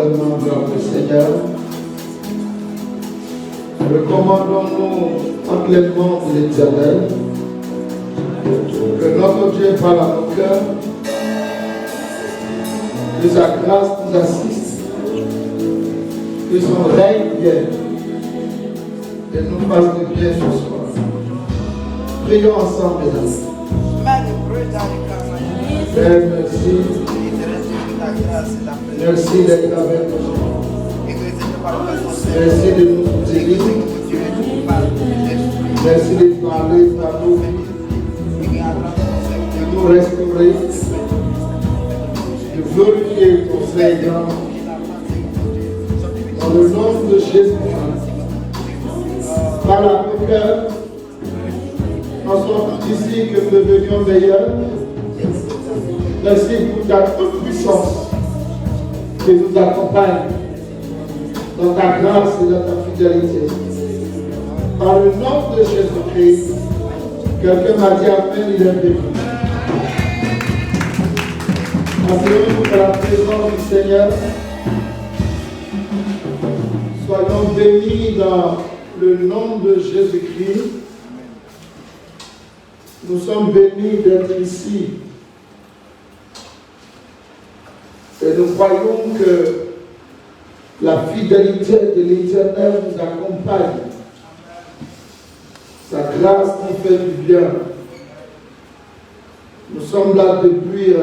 seulement vers le Seigneur. Recommandons-nous entre les mains de l'Éternel. Que notre Dieu parle à nos cœurs. Que sa grâce nous assiste. Que son règne vienne. Et nous fasse du bien ce soir. Prions ensemble, mesdames. Père, merci. Merci d'être avec nous. Merci de nous délivrer. Merci de parler par nous. De nous restaurer. De glorifier ton Seigneur. Dans le nom de Jésus-Christ. Par la cœur, nous sommes ici que nous devenions meilleurs. Merci pour ta toute puissance qui nous accompagne dans ta grâce et dans ta fidélité. Par le nom de Jésus-Christ, quelqu'un m'a dit Amen, il est béni. Asseyez-vous dans la présence du Seigneur. Soyons bénis dans le nom de Jésus-Christ. Nous sommes bénis d'être ici. Et nous croyons que la fidélité de l'Éternel nous accompagne. Sa grâce nous fait du bien. Nous sommes là depuis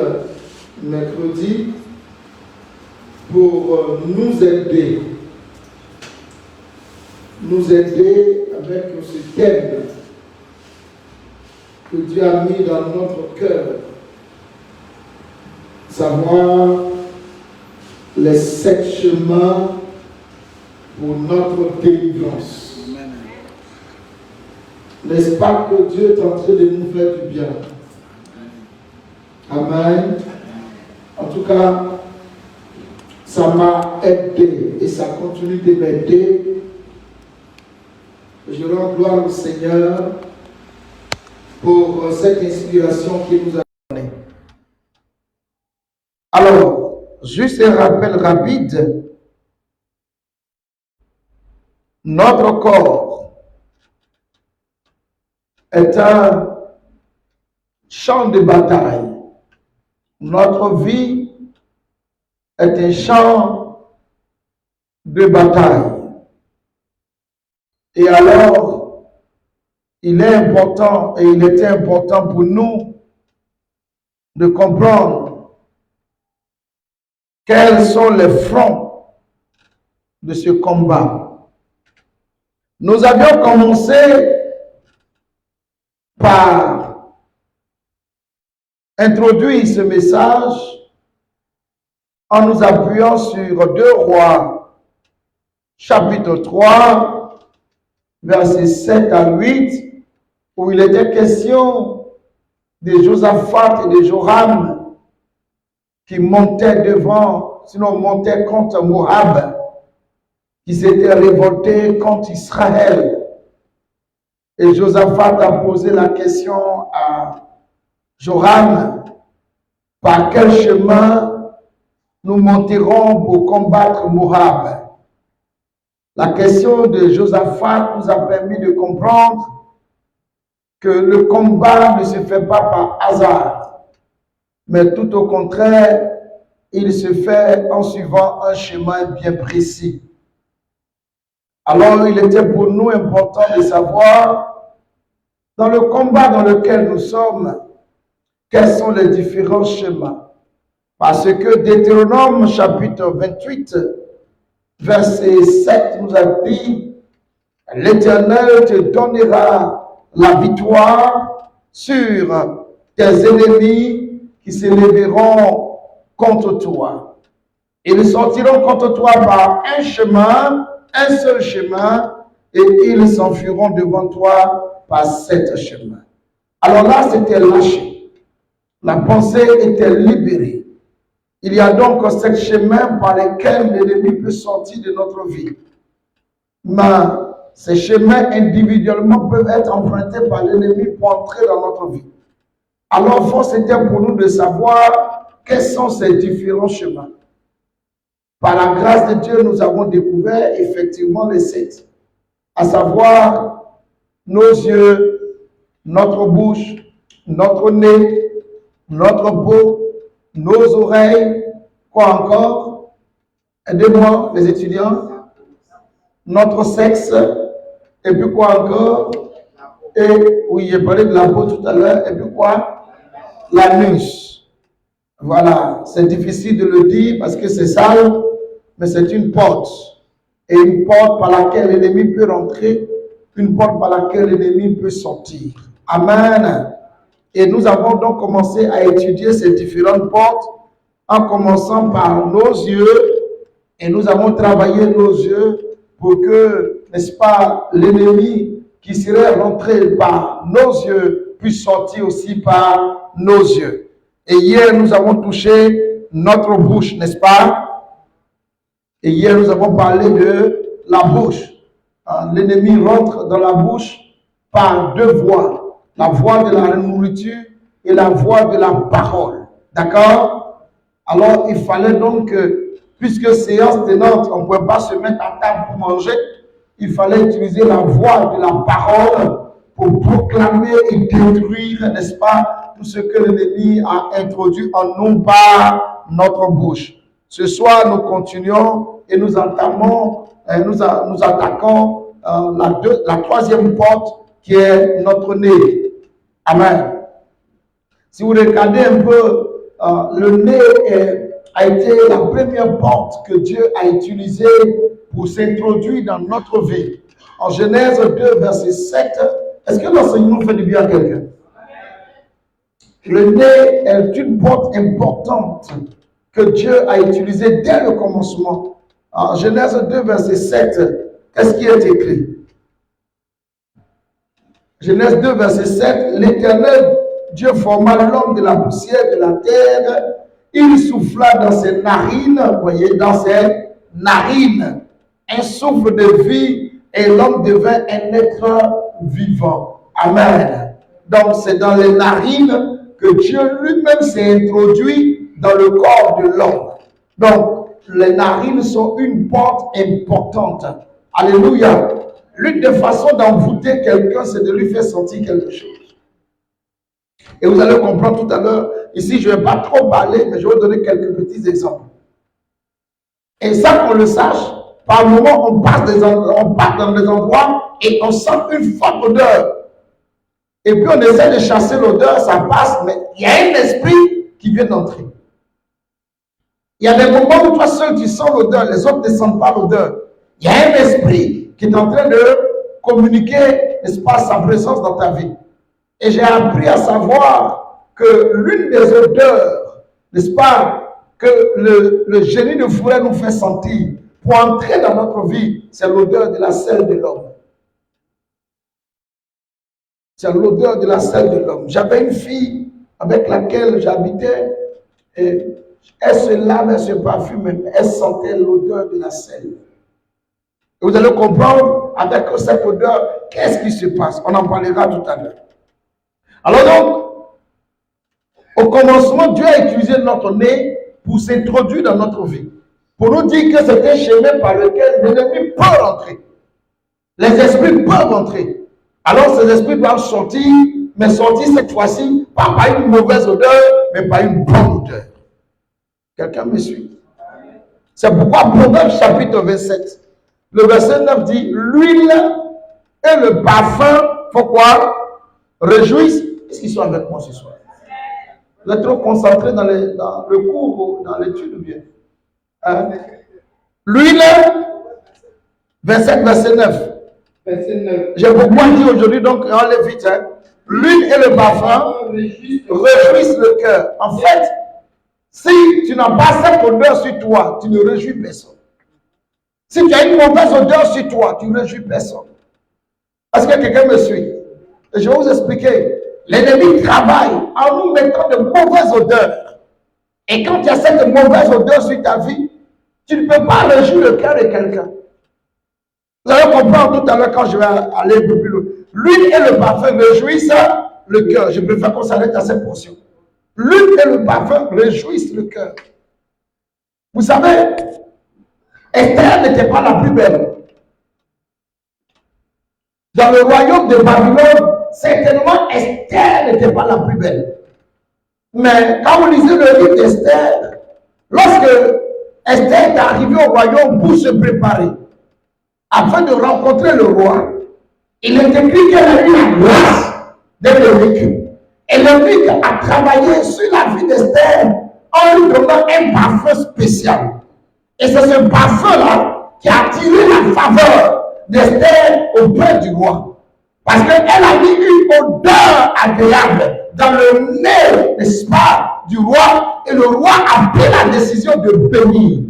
mercredi pour nous aider. Nous aider avec ce thème que Dieu a mis dans notre cœur. Savoir les 7 chemins pour notre délivrance. N'est-ce pas que Dieu est en train de nous faire du bien? Amen. En tout cas, ça m'a aidé et ça continue de m'aider. Je rends gloire au Seigneur pour cette inspiration qu'il nous a donnée. Alors, juste un rappel rapide. Notre corps est un champ de bataille. Notre vie est un champ de bataille. Et alors, il est important et il était important pour nous de comprendre quels sont les fronts de ce combat. Nous avions commencé par introduire ce message en nous appuyant sur 2 Rois, chapitre 3, versets 7 à 8, où il était question de Josaphat et de Joram qui montaient devant, sinon montaient contre Moab, qui s'était révolté contre Israël. Et Josaphat a posé la question à Joram, par quel chemin nous monterons pour combattre Moab? La question de Josaphat nous a permis de comprendre que le combat ne se fait pas par hasard, mais tout au contraire, il se fait en suivant un chemin bien précis. Alors, il était pour nous important de savoir, dans le combat dans lequel nous sommes, quels sont les différents chemins. Parce que Deutéronome chapitre 28, verset 7 nous a dit, l'Éternel te donnera la victoire sur tes ennemis qui se lèveront contre toi. Ils sortiront contre toi par un chemin, un seul chemin, et ils s'enfuiront devant toi par 7 chemins. Alors là, c'était lâché. La pensée était libérée. Il y a donc 7 chemins par lesquels l'ennemi peut sortir de notre vie. Mais ces chemins individuellement peuvent être empruntés par l'ennemi pour entrer dans notre vie. Alors, force était pour nous de savoir quels sont ces différents chemins. Par la grâce de Dieu, nous avons découvert effectivement les 7, à savoir nos yeux, notre bouche, notre nez, notre peau, nos oreilles, quoi encore? Aidez-moi les étudiants. Notre sexe, et puis quoi encore? Et oui, j'ai parlé de la peau tout à l'heure, et puis quoi? L'anus. Voilà, c'est difficile de le dire parce que c'est sale, mais c'est une porte. Et une porte par laquelle l'ennemi peut rentrer, une porte par laquelle l'ennemi peut sortir. Amen. Et nous avons donc commencé à étudier ces différentes portes en commençant par nos yeux. Et nous avons travaillé nos yeux pour que, n'est-ce pas, l'ennemi qui serait rentré par nos yeux puisse sortir aussi par nos yeux. Et hier, nous avons touché notre bouche, n'est-ce pas? Et hier, nous avons parlé de la bouche. L'ennemi rentre dans la bouche par deux voies. La voie de la nourriture et la voie de la parole. D'accord? Alors, il fallait donc que, puisque séance tenante, on ne pouvait pas se mettre à table pour manger, il fallait utiliser la voie de la parole pour proclamer et détruire, n'est-ce pas, tout ce que l'ennemi a introduit en nous par notre bouche. Ce soir, nous continuons et nous entamons, nous attaquons la troisième porte qui est notre nez. Amen. Si vous regardez un peu, le nez a été la première porte que Dieu a utilisée pour s'introduire dans notre vie. En Genèse 2, verset 7, est-ce que l'enseignement fait du bien à quelqu'un? Le nez est une porte importante que Dieu a utilisée dès le commencement. En Genèse 2, verset 7, qu'est-ce qui est écrit? Genèse 2, verset 7, l'Éternel Dieu forma l'homme de la poussière de la terre, il souffla dans ses narines, vous voyez, dans ses narines, un souffle de vie et l'homme devint un être vivant. Amen. Donc c'est dans les narines que Dieu lui-même s'est introduit dans le corps de l'homme. Donc les narines sont une porte importante. Alléluia. L'une des façons d'envoûter quelqu'un, c'est de lui faire sentir quelque chose. Et vous allez comprendre tout à l'heure, ici je ne vais pas trop parler, mais je vais vous donner quelques petits exemples. Et ça qu'on le sache, par moment on passe dans des endroits et on sent une forte odeur. Et puis on essaie de chasser l'odeur, ça passe, mais il y a un esprit qui vient d'entrer. Il y a des moments où toi seul tu sens l'odeur, les autres ne sentent pas l'odeur. Il y a un esprit qui est en train de communiquer, n'est-ce pas, sa présence dans ta vie. Et j'ai appris à savoir que l'une des odeurs, n'est-ce pas, que le génie de fourré nous fait sentir pour entrer dans notre vie, c'est l'odeur de la selle de l'homme. C'est l'odeur de la selle de l'homme. J'avais une fille avec laquelle j'habitais et elle se lave, elle se parfume, elle sentait l'odeur de la selle. Et vous allez comprendre avec cette odeur, qu'est-ce qui se passe. On en parlera tout à l'heure. Alors donc, au commencement, Dieu a utilisé notre nez pour s'introduire dans notre vie. Pour nous dire que c'est un chemin par lequel l'ennemi peut rentrer. Les esprits peuvent rentrer. Alors ces esprits doivent sortir, mais sortir cette fois-ci, pas par une mauvaise odeur, mais par une bonne odeur. Quelqu'un me suit? C'est pourquoi Proverbe chapitre 27, le verset 9 dit, l'huile et le parfum, pourquoi? Réjouissent. Est-ce qu'ils sont avec moi ce soir? Vous êtes trop concentrés dans le cours ou dans l'étude ou bien? L'huile, 27, verset 9. J'ai beaucoup à dire aujourd'hui, donc on allait vite. Hein. L'huile et le parfum réjouissent le cœur. En fait, si tu n'as pas cette odeur sur toi, tu ne réjouis personne. Si tu as une mauvaise odeur sur toi, tu ne réjouis personne. Est-ce que quelqu'un me suit? Et je vais vous expliquer. L'ennemi travaille en nous mettant de mauvaises odeurs. Et quand il y a cette mauvaise odeur sur ta vie, tu ne peux pas réjouir le cœur de quelqu'un. Vous allez comprendre tout à l'heure quand je vais aller un peu plus loin. L'huile et le parfum réjouissent le cœur. Je préfère qu'on s'arrête à cette portion. L'huile et le parfum réjouissent le cœur. Vous savez, Esther n'était pas la plus belle. Dans le royaume de Babylone, certainement Esther n'était pas la plus belle. Mais quand vous lisez le livre d'Esther, lorsque Esther est arrivée au royaume pour se préparer, afin de rencontrer le roi, il est écrit qu'elle a eu la grâce de l'Eunuque. Et l'Eunuque a travaillé sur la vie d'Esther en lui donnant un parfum spécial. Et c'est ce parfum-là qui a attiré la faveur d'Esther auprès du roi. Parce qu'elle a mis une odeur agréable dans le nez, n'est-ce pas, du roi. Et le roi a pris la décision de bénir.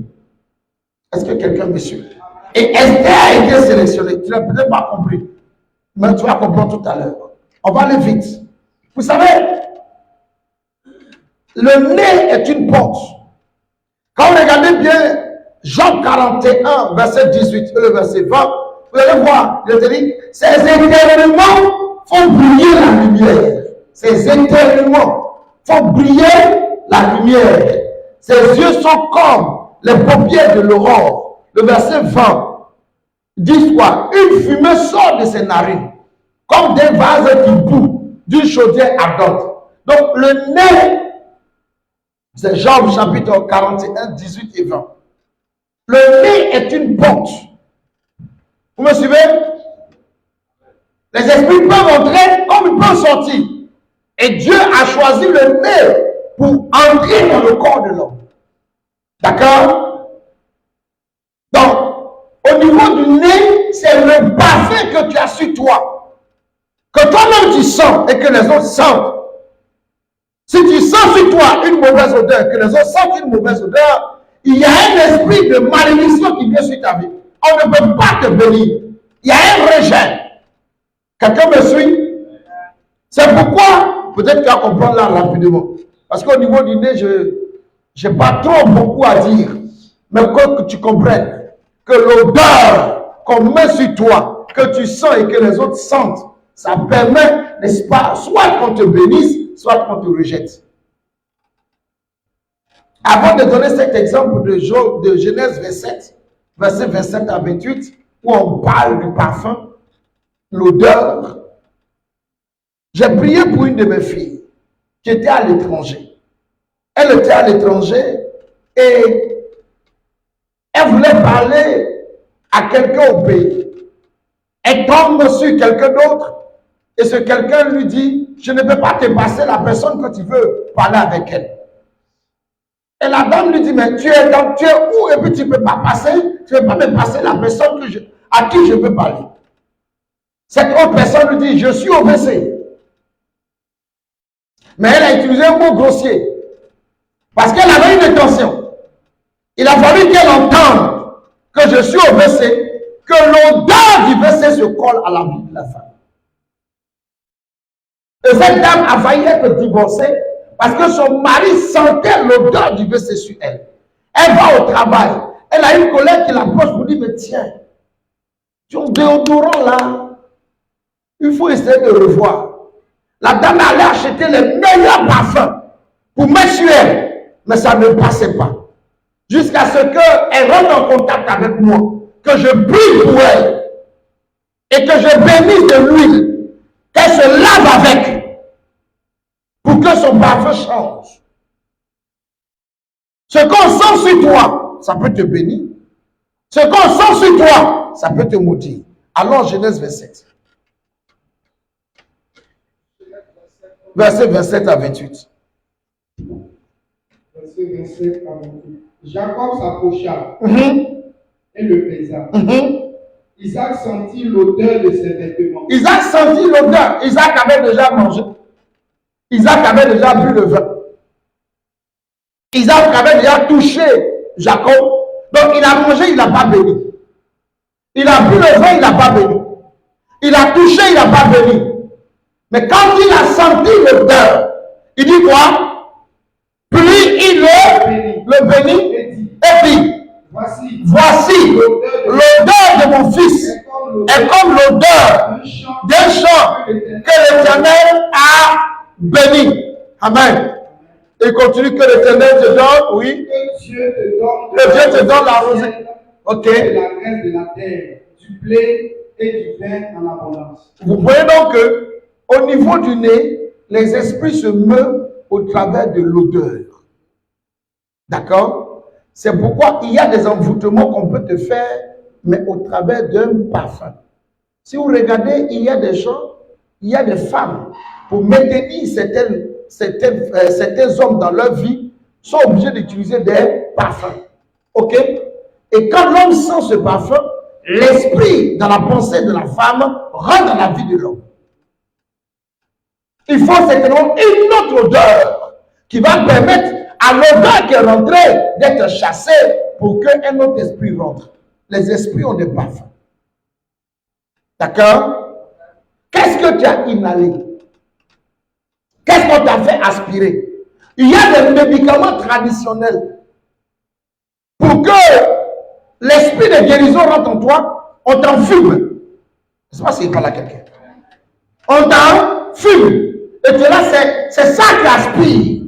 Est-ce que quelqu'un me suit? Et Esther a été sélectionnée. Tu n'as peut-être pas compris. Mais tu vas comprendre tout à l'heure. On va aller vite. Vous savez, le nez est une porte. Quand vous regardez bien Jean 41, verset 18 et le verset 20, vous allez voir, il te dit, ces éternuements font briller la lumière. Ces éternuements font briller la lumière. Ses yeux sont comme les paupières de l'aurore. Le verset 20 dit quoi? Une fumée sort de ses narines, comme des vases qui bouent d'une chaudière ardente. Donc le nez, c'est Jean chapitre 41, 18 et 20. Le nez est une porte. Vous me suivez? Les esprits peuvent entrer comme ils peuvent sortir. Et Dieu a choisi le nez pour entrer dans le corps de l'homme. D'accord? Donc, au niveau du nez, c'est le parfum que tu as sur toi. Que toi-même tu sens et que les autres sentent. Si tu sens sur toi une mauvaise odeur, que les autres sentent une mauvaise odeur, il y a un esprit de malédiction qui vient sur ta vie. On ne peut pas te bénir. Il y a un rejet. Quelqu'un me suit? C'est pourquoi, peut-être tu vas comprendre là rapidement. Parce qu'au niveau du nez, je n'ai pas trop beaucoup à dire. Mais que tu comprennes que l'odeur qu'on met sur toi, que tu sens et que les autres sentent, ça permet, n'est-ce pas, soit qu'on te bénisse, soit qu'on te rejette. Avant de donner cet exemple de Genèse 27, verset 27 à 28, où on parle du parfum, l'odeur, j'ai prié pour une de mes filles qui était à l'étranger. Elle était à l'étranger et elle voulait parler à quelqu'un au pays. Elle tombe sur quelqu'un d'autre et ce quelqu'un lui dit, je ne peux pas te passer la personne que tu veux parler avec elle. Et la dame lui dit, mais tu es où? Et puis tu ne peux pas passer, tu ne peux pas me passer la personne à qui je veux parler. Cette autre personne lui dit, je suis au WC. Mais elle a utilisé un mot grossier. Parce qu'elle avait une intention. Il a fallu qu'elle entende que je suis au WC, que l'odeur du WC se colle à la vie de la femme. Et cette dame a failli être divorcée parce que son mari sentait l'odeur du WC sur elle. Elle va au travail. Elle a une collègue qui l'approche pour dire, mais tiens, ton déodorant là, il faut essayer de revoir. La dame allait acheter les meilleurs parfums pour mettre sur elle, mais ça ne passait pas. Jusqu'à ce qu'elle rentre en contact avec moi, que je prie pour elle et que je bénisse de l'huile, qu'elle se lave avec pour que son parfum change. Ce qu'on sent sur toi, ça peut te bénir. Ce qu'on sent sur toi, ça peut te maudire. Alors Genèse 27. Verset 27 à 28. Verset 27 à 28. Jacob s'approcha et le baisa. Isaac sentit l'odeur de ses vêtements. Isaac sentit l'odeur. Isaac avait déjà mangé. Isaac avait déjà bu le vin. Isaac avait déjà touché Jacob. Donc il a mangé, il n'a pas béni. Il a bu le vin, il n'a pas béni. Il a touché, il n'a pas béni. Mais quand il a senti l'odeur, il dit quoi? Plus il le bénit et dit, voici l'odeur de mon fils est comme l'odeur d'un champ que l'Éternel a béni. Amen. Il continue que l'Éternel te donne, oui. Que Dieu te donne la rosée. Ok. de la graisse de la terre, du blé et du vin en abondance. Vous voyez donc que au niveau du nez, les esprits se meuvent au travers de l'odeur. D'accord? C'est pourquoi il y a des envoûtements qu'on peut te faire, mais au travers d'un parfum. Si vous regardez, il y a des gens, il y a des femmes, pour maintenir certains hommes dans leur vie, sont obligés d'utiliser des parfums. Ok? Et quand l'homme sent ce parfum, l'esprit dans la pensée de la femme rentre dans la vie de l'homme. Il faut certainement une autre odeur qui va permettre à l'odeur qui est rentrée d'être chassée pour qu'un autre esprit rentre. Les esprits ont des parfums. D'accord? Qu'est-ce que tu as inhalé? Qu'est-ce qu'on t'a fait aspirer? Il y a des médicaments traditionnels. Pour que l'esprit de guérison rentre en toi, on t'en fume. Je ne sais pas s'il parle à quelqu'un. On t'en fume. Et tu es là, c'est ça qui aspire.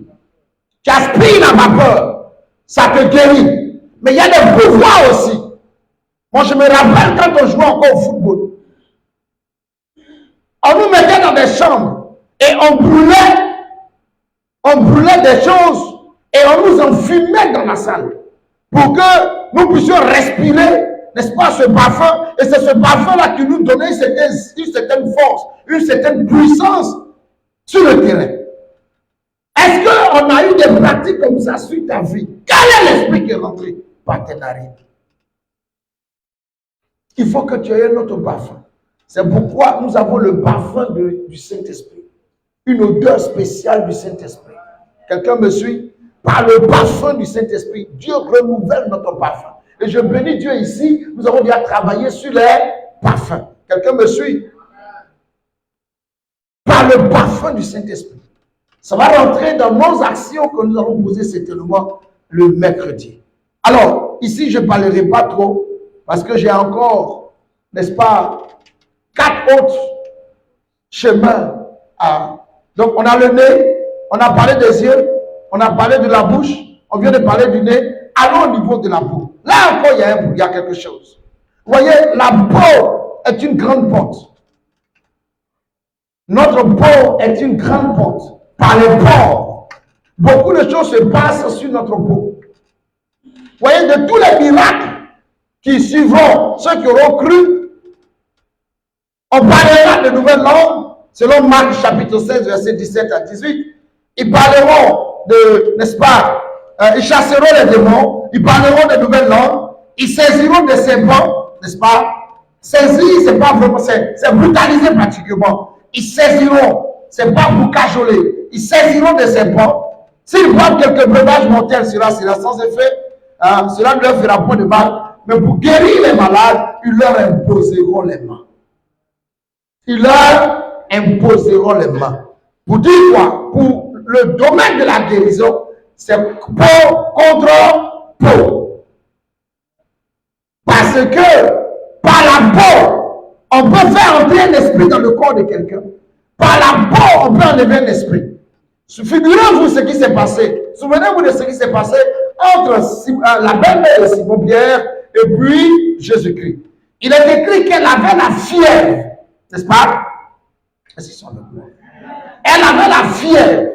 Tu aspires la vapeur. Ça te guérit. Mais il y a des pouvoirs aussi. Moi, je me rappelle quand on jouait encore au football. On nous mettait dans des chambres et on brûlait des choses et on nous enfumait dans la salle pour que nous puissions respirer, n'est-ce pas, ce parfum. Et c'est ce parfum-là qui nous donnait une certaine force, une certaine puissance sur le terrain. Est-ce qu'on a eu des pratiques comme ça sur ta vie? Quel est l'esprit qui est rentré par tes narines? Il faut que tu aies un autre parfum. C'est pourquoi nous avons le parfum du Saint-Esprit. Une odeur spéciale du Saint-Esprit. Quelqu'un me suit? Par le parfum du Saint-Esprit, Dieu renouvelle notre parfum. Et je bénis Dieu ici, nous avons déjà travaillé sur les parfums. Quelqu'un me suit? Par le parfum du Saint-Esprit. Ça va rentrer dans nos actions que nous allons poser certainement le mercredi. Alors, ici, je ne parlerai pas trop, parce que j'ai encore, n'est-ce pas, 4 autres chemins. Donc, on a le nez, on a parlé des yeux, on a parlé de la bouche, on vient de parler du nez. Allons au niveau de la peau. Là encore, il y a quelque chose. Vous voyez, la peau est une grande porte. Notre peau est une grande porte. Par les pores, beaucoup de choses se passent sur notre peau. Vous voyez, de tous les miracles qui suivront, ceux qui auront cru, on parlera de nouvelles langues, selon Marc chapitre 16, verset 17 à 18. Ils parleront de, n'est-ce pas, ils chasseront les démons, ils parleront de nouvelles langues, ils saisiront des serpents, n'est-ce pas? Saisir, c'est pas vraiment, c'est brutaliser pratiquement. Ils saisiront, c'est pas pour cajoler, ils saisiront des serpents. S'ils voient quelques breuvages mortels, cela sans effet, cela ne leur fera point de mal. Mais pour guérir les malades, ils leur imposeront les mains. Ils leur imposeront les mains. Pour dire quoi? Pour le domaine de la guérison, c'est peau contre peau. Parce que par la peau, on peut faire entrer un esprit dans le corps de quelqu'un. Par la peau, on peut enlever un esprit. Figurez-vous ce qui s'est passé. Souvenez-vous de ce qui s'est passé entre la belle-mère de Simon-Pierre et puis Jésus-Christ. Il est écrit qu'elle avait la fièvre. N'est-ce pas? Est-ce qu'ils sont avec moi? Elle avait la fièvre.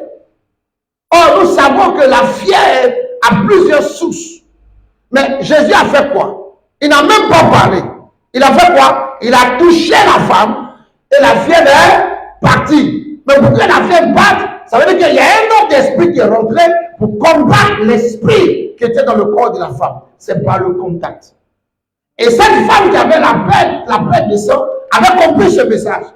Or, nous savons que la fièvre a plusieurs sources. Mais Jésus a fait quoi? Il n'a même pas parlé. Il a fait quoi? Il a touché la femme et la fièvre est partie. Mais pour que la fièvre parte, ça veut dire qu'il y a un autre esprit qui est rentré pour combattre l'esprit qui était dans le corps de la femme. C'est par le contact. Et cette femme qui avait la perte de sang avait compris ce message.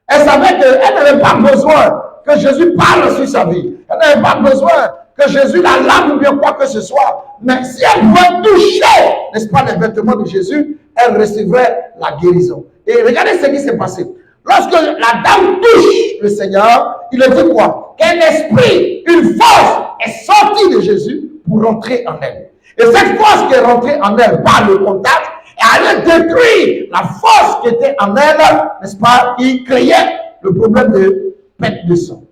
Elle savait qu'elle n'avait pas besoin que Jésus parle sur sa vie. Elle n'avait pas besoin que Jésus la lave ou bien quoi que ce soit. Mais si elle pouvait toucher, n'est-ce pas, les vêtements de Jésus, elle recevrait la guérison. Et regardez ce qui s'est passé. Lorsque la dame touche le Seigneur, il a dit quoi? Qu'un esprit, une force est sortie de Jésus pour rentrer en elle. Et cette force qui est rentrée en elle par le contact, elle a détruit la force qui était en elle, n'est-ce pas, qui créait le problème de perte de sang.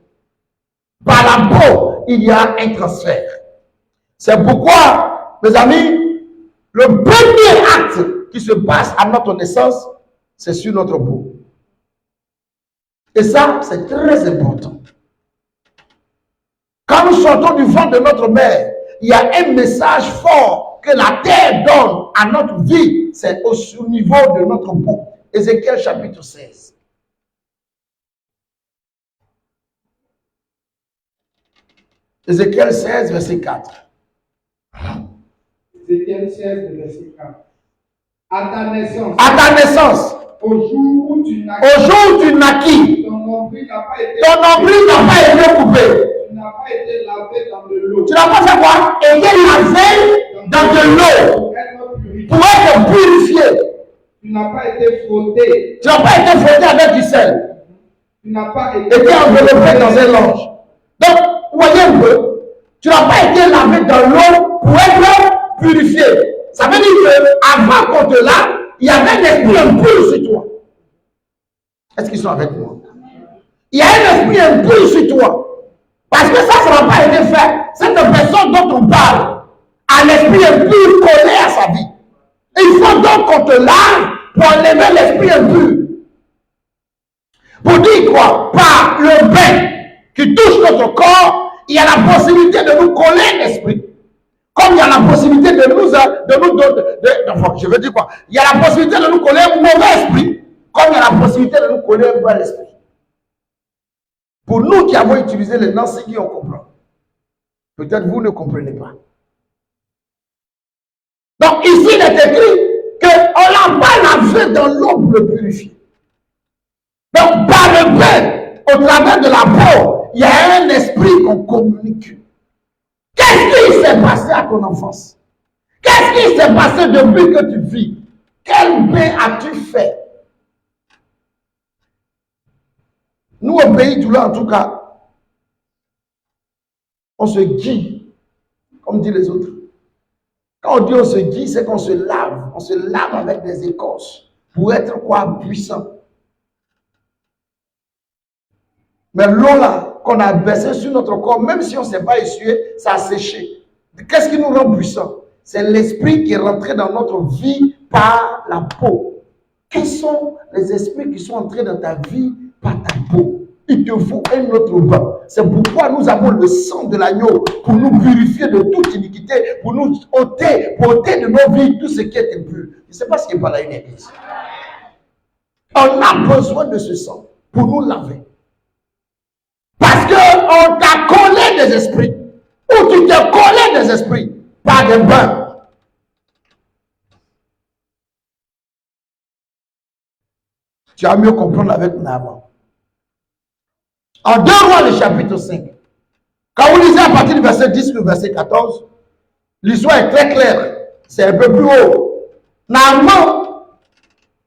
Par la peau, il y a un transfert. C'est pourquoi, mes amis, Le premier acte qui se passe à notre naissance, c'est sur notre peau. Et ça, c'est très important. Quand nous sortons du ventre de notre mère, il y a un message fort que la terre donne à notre vie. C'est au niveau de notre peau. Ézéchiel chapitre 16. Ézéchiel 16, verset 4. Ézéchiel 16, verset 4. À ta naissance. À ta naissance. Au jour où tu naquis. Au jour où tu naquis. Ton nombril n'a pas été. Ton nombril n'a pas été coupé. Tu n'as pas été lavé dans de l'eau. Tu n'as pas fait quoi? Été lavé dans de l'eau. Pour être purifié. Tu n'as pas été frotté. Tu n'as pas été frotté avec du sel. Tu n'as pas été enveloppé dans un linge. Donc, voyez un peu, tu n'as pas été lavé dans l'eau pour être purifié. Ça veut dire qu'avant qu'on te lave, il y avait un esprit impur sur toi. Est-ce qu'ils sont avec moi? Il y a un esprit impur sur toi. Parce que ça n'a pas été fait. Cette personne dont on parle a l'esprit impur collé à sa vie. Et il faut donc qu'on te lave pour enlever l'esprit impur. Pour dire quoi? Par le bain qui touche notre corps, il y a la possibilité de nous coller l'esprit. Comme il y a la possibilité de nous, enfin, je veux dire quoi? Il y a la possibilité de nous coller un mauvais esprit, comme il y a la possibilité de nous coller un bon esprit. Pour nous qui avons utilisé les Nancy, on comprend. Peut-être vous ne comprenez pas. Donc ici, il est écrit qu'on l'a pas lavé dans l'eau pour le purifier. Donc par le bain, au travers de la peau, il y a un esprit qu'on communique. Qu'est-ce qui s'est passé à ton enfance? Qu'est-ce qui s'est passé depuis que tu vis? Quel bain as-tu fait? Nous, au pays tout là, en tout cas, on se guille, comme disent les autres. Quand on dit on se guille, c'est qu'on se lave. On se lave avec des écorces pour être quoi? Puissant. Mais l'eau là, qu'on a baissé sur notre corps, même si on ne s'est pas essuyé, ça a séché. Qu'est-ce qui nous rend puissants? C'est l'esprit qui est rentré dans notre vie par la peau. Quels sont les esprits qui sont entrés dans ta vie par ta peau? Il te faut un autre bain. C'est pourquoi nous avons le sang de l'agneau pour nous purifier de toute iniquité, pour nous ôter de nos vies tout ce qui est impur. Je ne sais pas ce qui est par là une église. On a besoin de ce sang pour nous laver. Parce qu'on t'a collé des esprits, ou tu t'es collé des esprits par des bains. Tu as mieux comprendre avec Naaman. En 2 Rois, le chapitre 5, quand vous lisez à partir du verset 10 au verset 14, l'histoire est très claire. C'est un peu plus haut. Naaman,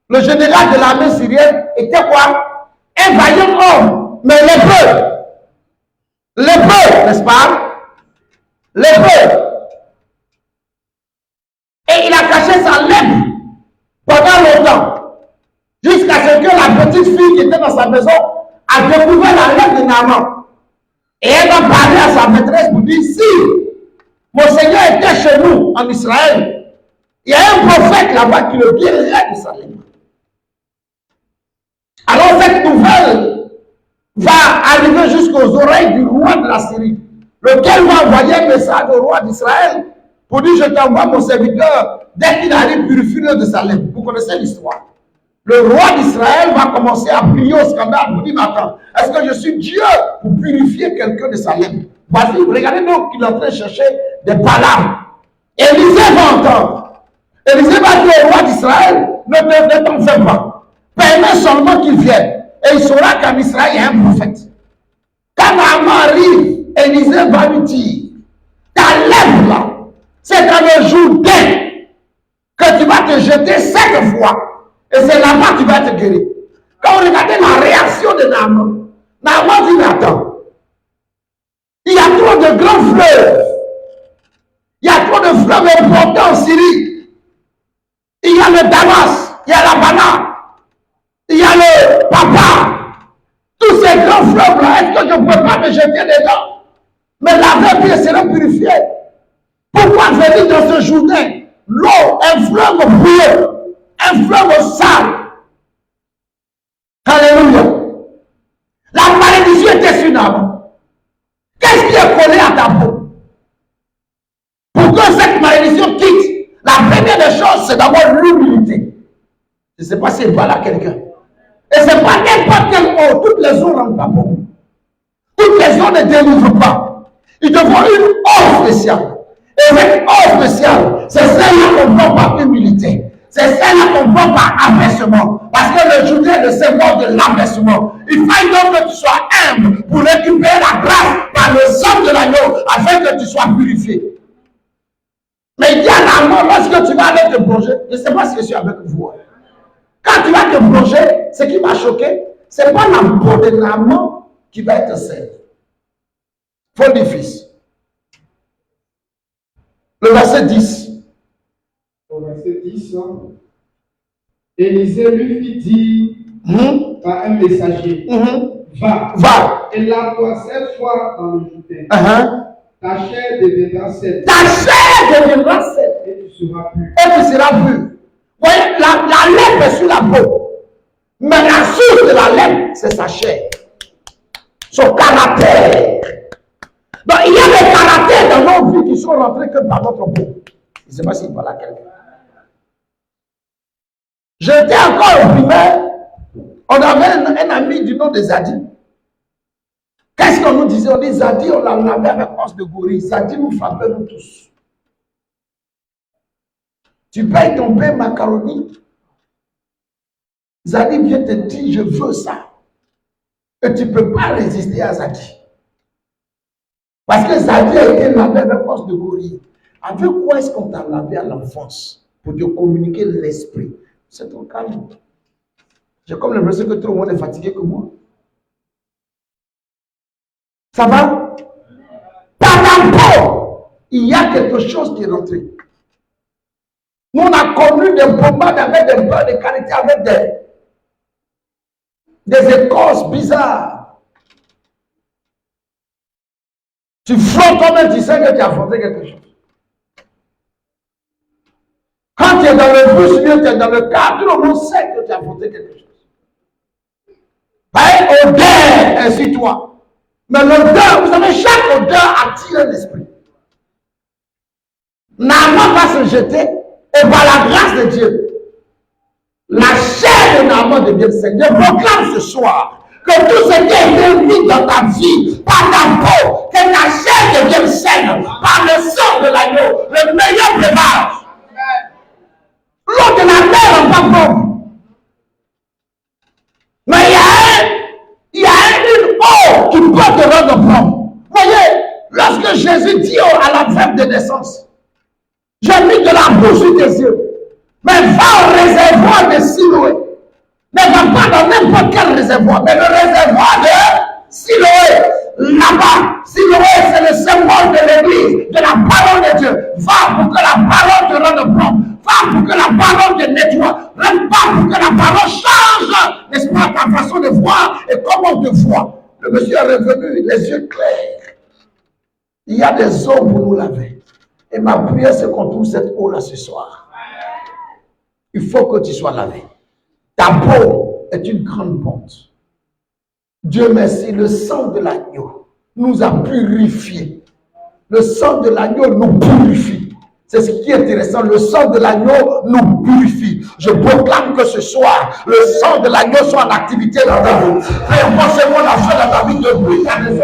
le général de l'armée syrienne, était quoi? Un vaillant homme, mais lépreux. Lépreux, n'est-ce pas? Lépreux. Et il a caché sa lèpre pendant longtemps. Jusqu'à ce que la petite fille qui était dans sa maison a découvert la lèpre de Naaman. Et elle va parler à sa maîtresse pour dire, si mon Seigneur était chez nous en Israël, il y a un prophète là-bas qui le guérirait de sa lèpre. Alors cette nouvelle va arriver jusqu'aux oreilles du roi de la Syrie, lequel va envoyer un message au roi d'Israël pour dire, je t'envoie mon serviteur, dès qu'il arrive, purifie-le de sa lèpre. Vous connaissez l'histoire. Le roi d'Israël va commencer à prier au scandale pour dire, mais attends, est-ce que je suis Dieu pour purifier quelqu'un de sa lèpre? Vas-y, regardez donc qu'il est en train de chercher des palabres. Élisée va entendre. Élisée va dire au roi d'Israël, ne t'en fais pas. Permets seulement qu'il vienne. Et il saura qu'en Israël, il y a un prophète. Quand Naaman arrive, Élisée va lui dire, ta lèpre là, c'est dans le Jourdain que tu vas te jeter 7 fois. Et c'est là-bas que tu vas te guérir. Quand vous regardez la réaction de Naaman, Naaman dit, mais attends, il y a trop de grands fleuves. Il y a trop de fleuves importants en Syrie. Il y a le Damas, il y a la Bana, il y a le Papa. Tous ces grands fleuves-là, est-ce que je ne peux pas me jeter dedans? Mais laver pied sera purifié. Pourquoi venir dans ce Jourdain? l'eau, un fleuve boueux, un fleuve sale. Alléluia. La malédiction était sur Naaman. Qu'est-ce qui est collé à ta peau? Pour que cette malédiction quitte, la première des choses, c'est d'abord l'humilité. Je ne sais pas si elle parle à quelqu'un. Et ce n'est pas n'importe quelle eau. Toutes les eaux n'ont pas beaucoup. Toutes les eaux ne délivrent pas. Il te faut une eau spéciale. Et cette eau spéciale, c'est celle-là qu'on prend par humilité. C'est celle-là qu'on prend par abaissement. Parce que le Judée est le symbole de l'abaissement. Il faut donc que tu sois humble pour récupérer la grâce par le sang de l'agneau afin que tu sois purifié. Mais il y a la mort lorsque tu vas aller te plonger. Je ne sais pas si je suis avec vous. Quand tu vas te plonger, ce qui m'a choqué, ce n'est pas la peau de Naaman qui va être saine. Faut des fils. Le verset 10. Au verset 10, Élisée lui fit dire par un messager, va, et lave-toi 7 fois dans le Jourdain. Ta chair deviendra saine. Ta chair deviendra saine. Et tu seras pur. Et tu seras pur. Vous voyez, la lèpre est sur la peau. Mais la source de la lèpre, c'est sa chair. Son caractère. Donc, il y a des caractères dans nos vies qui sont rentrés que par notre peau. Je ne sais pas s'il parle à quelqu'un. J'étais encore au primaire. On avait un ami du nom de Zadi. Qu'est-ce qu'on nous disait? On dit Zadi, on l'a lavé avec os de gorille. Zadi nous frappait nous tous. Tu payes ton pain macaroni. Zadi vient te dire, je veux ça. Et tu ne peux pas résister à Zadi. Parce que Zadi a été lavé avec os de gorille. Avec quoi est-ce qu'on t'a lavé à l'enfance? Pour te communiquer l'esprit. C'est ton calme. J'ai comme l'impression que tout le monde est fatigué que moi. Ça va? Par ta peau, il y a quelque chose qui est rentré. Nous, on a connu des pommades avec des beurres de qualité, avec des écorces bizarres. Tu frottes toi-même, tu sais que tu as frotté quelque chose. Quand tu es dans le bus, tu es dans le car, tout le monde sait que tu as frotté quelque chose. Par odeur, ainsi toi. Mais l'odeur, vous savez, chaque odeur attire l'esprit. Naaman va se jeter, et par la grâce de Dieu, la chair de Naaman devient saine. Je proclame ce soir que tout ce qui a été mis dans ta vie, par ta peau, que ta chair devienne saine, par le sang de l'agneau, le meilleur breuvage. L'eau de la mer n'est pas bonne. Mais il y a une eau qui peut te rendre propre. Voyez, lorsque Jésus dit à la femme de naissance, j'ai mis de la bouche sur tes yeux, mais va au réservoir de Siloé. Ne va pas dans n'importe quel réservoir, mais le réservoir de Siloé. Là-bas, Siloé, c'est le symbole de l'église, de la parole de Dieu. Va pour que la parole te rende propre. Va pour que la parole te nettoie. Va pour que la parole change, n'est-ce pas, ta façon de voir et comment on te voit. Le monsieur est revenu, les yeux clairs. Il y a des eaux pour nous laver. Et ma prière, c'est qu'on trouve cette eau-là ce soir. Il faut que tu sois lavé. Ta peau est une grande ponte. Dieu merci, le sang de l'agneau nous a purifiés. Le sang de l'agneau nous purifie. C'est ce qui est intéressant. Le sang de l'agneau nous purifie. Je proclame que ce soir, le sang de l'agneau soit en activité dans ta vie. Frère, pensez-moi la foi dans ta vie depuis ta maison.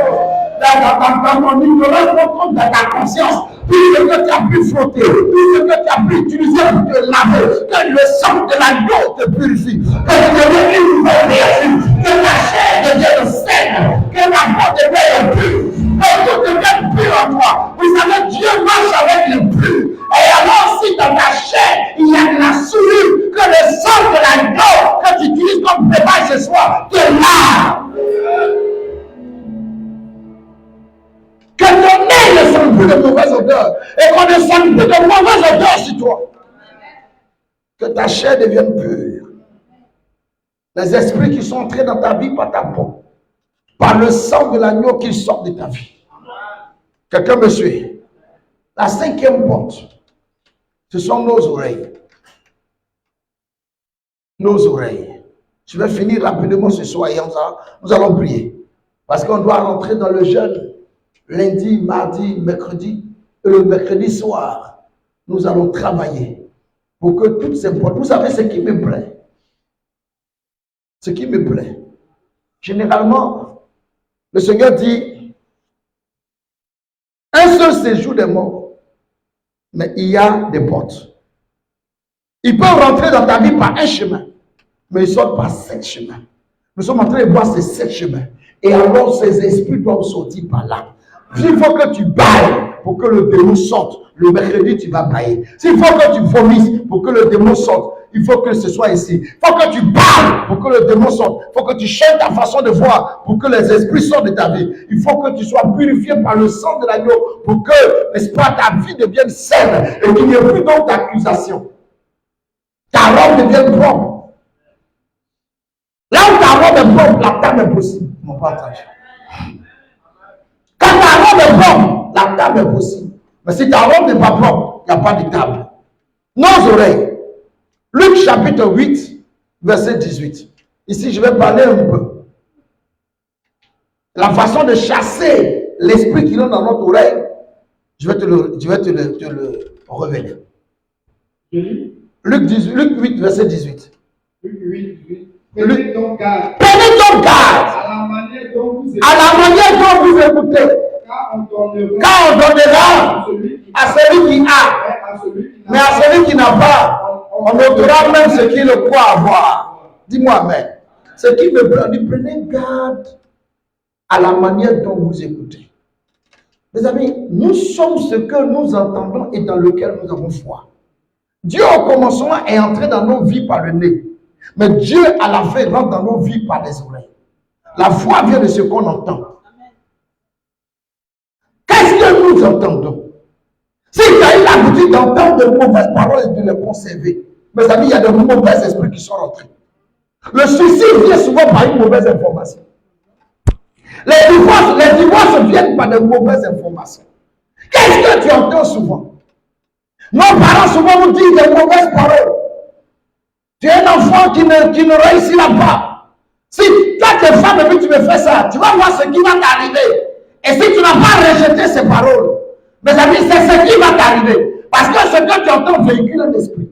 Dans ton ignorance, dans ta conscience, tout ce que tu as pu frotter, tout ce que tu as pu utiliser pour te laver, que le sang de l'agneau te purifie, que tu deviennes une nouvelle créature, que ta chair devienne saine, que la peau devienne pure, que tout devienne pur en toi. Vous savez, Dieu marche avec les purs. Et alors, si dans ta chair, il y a de la souillure, que le sang de l'agneau que tu utilises comme breuvage ce soir te lave. Que ton nez ne sente plus de mauvaise odeur et qu'on ne sente plus de mauvaise odeur sur toi. Que ta chair devienne pure. Les esprits qui sont entrés dans ta vie par ta peau, par le sang de l'agneau qui sort de ta vie. Quelqu'un me suit. La cinquième porte, Ce sont nos oreilles. Nos oreilles. Je vais finir rapidement ce soir et nous allons prier. Parce qu'on doit rentrer dans le jeûne lundi, mardi, mercredi. Et le mercredi soir, nous allons travailler pour que toutes ces portes. Vous savez ce qui me plaît. Ce qui me plaît. Généralement, le Seigneur dit un seul séjour des morts. Mais il y a des portes. Ils peuvent rentrer dans ta vie par un chemin, mais ils sortent par 7 chemins. Nous sommes en train de voir ces 7 chemins. Et alors, ces esprits doivent sortir par là. S'il faut que tu bailles pour que le démon sorte, le mercredi, tu vas bailler. S'il faut que tu vomisses pour que le démon sorte, il faut que ce soit ici. Il faut que tu parles pour que le démon sorte. Il faut que tu changes ta façon de voir pour que les esprits sortent de ta vie. Il faut que tu sois purifié par le sang de l'agneau pour que, n'est-ce pas, ta vie devienne saine et qu'il n'y ait plus donc d'accusation. Ta robe devienne propre. Là où ta robe est propre, la table est possible. Mon partage. Quand ta robe est propre, la table est possible. Mais si ta robe n'est pas propre, il n'y a pas de table. Nos oreilles. Luc chapitre 8, verset 18. Ici, je vais parler un peu. La façon de chasser l'esprit qui est dans notre oreille, je vais te le révéler. Luc 8, verset 18. Luc 8, 18. Prenez donc garde. Prenez donc garde à la manière dont vous écoutez. Car on donnera à celui qui a, mais à celui qui n'a pas, on ôtera même ce qu'il croit avoir. Dis-moi amen. Ce qui me plaît, prenez garde à la manière dont vous écoutez. Mes amis, nous sommes ce que nous entendons et dans lequel nous avons foi. Dieu au commencement est entré dans nos vies par le nez. Mais Dieu à la fin rentre dans nos vies par les oreilles. La foi vient de ce qu'on entend. Qu'est-ce que nous entendons? Si tu as eu l'habitude d'entendre de mauvaises paroles et de les conserver, mes amis, il y a de mauvais esprits qui sont rentrés. Le suicide vient souvent par une mauvaise information. Les divorces viennent par de mauvaises informations. Qu'est-ce que tu entends souvent? Nos parents souvent nous disent des mauvaises paroles. Tu es un enfant qui ne réussira pas. Si toi tu es femme et puis tu me fais ça, tu vas voir ce qui va t'arriver. Et si tu n'as pas rejeté ces paroles, mes amis, c'est ce qui va t'arriver. Parce que ce que tu entends véhicule un esprit.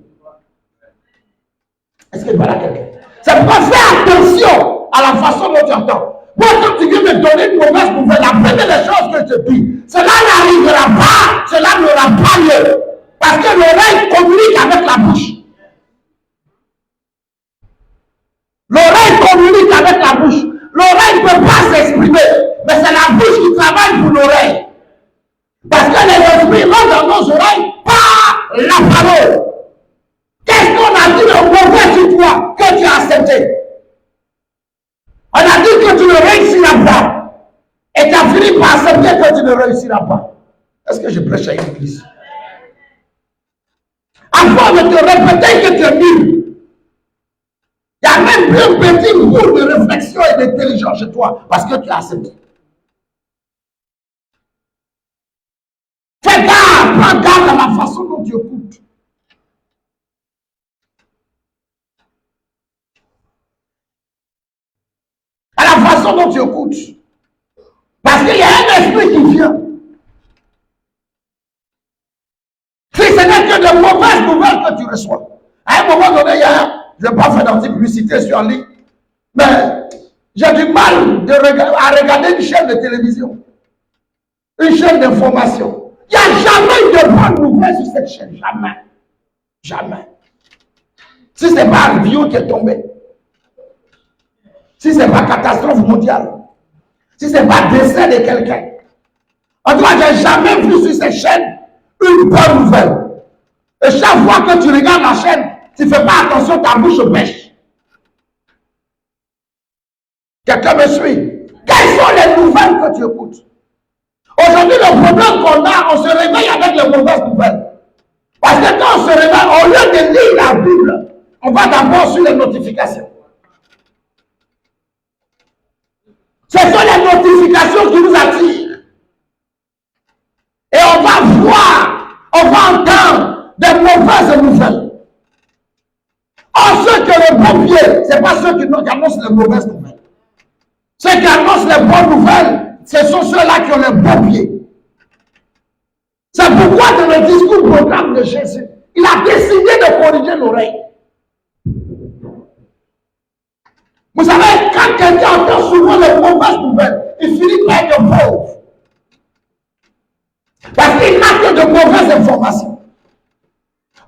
Est-ce qu'il y a quelqu'un? C'est pourquoi fais attention à la façon dont tu entends. Moi, quand tu viens me donner une mauvaise nouvelle, la première des choses que je te dis, cela n'arrivera pas, cela n'aura pas lieu. Parce que l'oreille communique avec la bouche. L'oreille communique avec la bouche. L'oreille ne peut pas s'exprimer, mais c'est la bouche qui travaille pour l'oreille. Parce que les esprits rentrent dans nos oreilles par la parole. Qu'est-ce qu'on a dit de mauvais sur toi que tu as accepté? On a dit que tu ne réussiras pas. Et tu as fini par accepter que tu ne réussiras pas. Est-ce que je prêche à une église? Avant de te répéter que tu es nul, il y a même un petit bout de réflexion et d'intelligence chez toi parce que tu as accepté. Fais garde, prends garde à la façon dont tu écoutes. À la façon dont tu écoutes. Parce qu'il y a un esprit qui vient. Si ce n'est que de mauvaises nouvelles que tu reçois. À un moment donné, je ne vais pas faire d'anti-publicité sur en ligne, mais j'ai du mal à regarder une chaîne de télévision, une chaîne d'information. Il n'y a jamais de bonnes nouvelles sur cette chaîne. Jamais. Jamais. Si ce n'est pas un avion qui est tombé, si ce n'est pas catastrophe mondiale, si ce n'est pas décès de quelqu'un. En tout cas, je n'ai jamais vu sur cette chaîne une bonne nouvelle. Et chaque fois que tu regardes la chaîne, tu ne fais pas attention, ta bouche pêche. Quelqu'un me suit? Quelles sont les nouvelles que tu écoutes? Aujourd'hui, le problème qu'on a, on se réveille avec les mauvaises nouvelles. Parce que quand on se réveille, au lieu de lire la Bible, on va d'abord sur les notifications. Ce sont les notifications qui nous attirent. Et on va voir, on va entendre des mauvaises ceux qui annoncent les mauvaises nouvelles. Ceux qui annoncent les bonnes nouvelles, ce sont ceux-là qui ont les bons pieds. C'est pourquoi dans le discours programme de Jésus, il a décidé de corriger l'oreille. Vous savez, quand quelqu'un entend souvent les mauvaises nouvelles, il finit par être pauvre. Parce qu'il n'a que de mauvaises informations.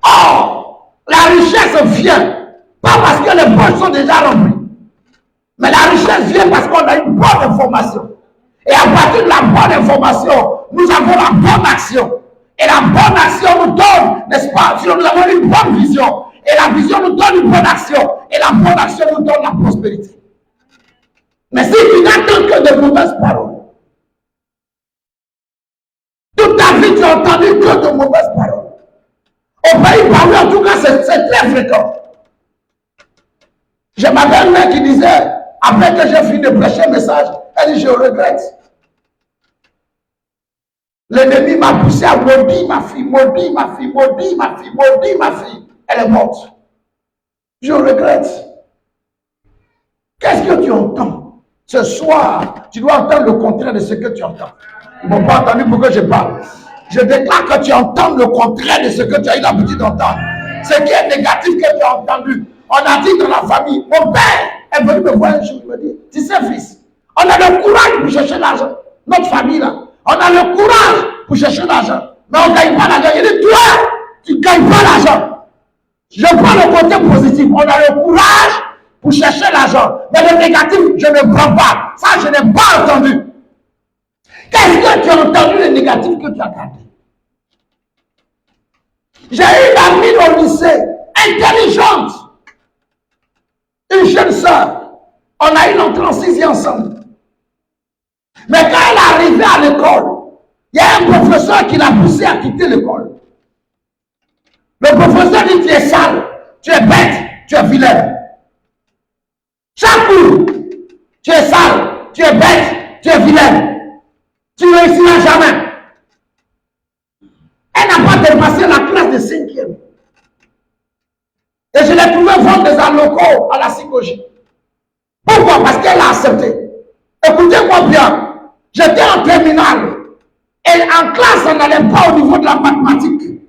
Or, la richesse vient, pas parce que les poches sont déjà remplies, mais la richesse vient parce qu'on a une bonne information. Et à partir de la bonne information, nous avons la bonne action. Et la bonne action nous donne, n'est-ce pas, si nous avons une bonne vision. Et la vision nous donne une bonne action. Et la bonne action nous donne la prospérité. Mais si tu n'attends que de mauvaises paroles, toute ta vie tu as entendu que de mauvaises paroles. Au pays par où, en tout cas, c'est très fréquent. J'ai ma belle-mère qui disait, après que j'ai fini de prêcher le message, elle dit, je regrette. L'ennemi m'a poussé à maudire ma fille, maudire ma fille, maudire ma fille, maudire ma fille. Elle est morte. Je regrette. Qu'est-ce que tu entends? Ce soir, tu dois entendre le contraire de ce que tu entends. Ils ne m'ont pas entendu pour que je parle. Je déclare que tu entends le contraire de ce que tu as eu l'habitude d'entendre. Ce qui est négatif que tu as entendu. On a dit dans la famille, mon père est venu me voir un jour, il me dit, tu sais fils, on a le courage pour chercher l'argent. Notre famille là, on a le courage pour chercher l'argent. Mais on ne gagne pas l'argent. Il dit, toi, tu ne gagnes pas l'argent. Je prends le côté positif. On a le courage pour chercher l'argent. Mais le négatif, je ne prends pas. Ça, je n'ai pas entendu. Qu'est-ce que tu as entendu le négatif que tu as gardé? J'ai eu une amie au lycée, intelligente. Une jeune sœur. On a eu l'entrée en 6e ensemble. Mais quand elle est arrivée à l'école, il y a un professeur qui l'a poussé à quitter l'école. Le professeur dit, tu es sale, tu es bête, tu es vilaine. Chaque jour, tu es sale, tu es bête, tu es vilaine. Tu ne réussiras jamais. Elle n'a pas dépassé la classe de 5e. Et je l'ai trouvé vendre des allocaux à la psychologie. Pourquoi? Parce qu'elle a accepté. Écoutez-moi bien. J'étais en terminale. Et en classe, on n'allait pas au niveau de la mathématique.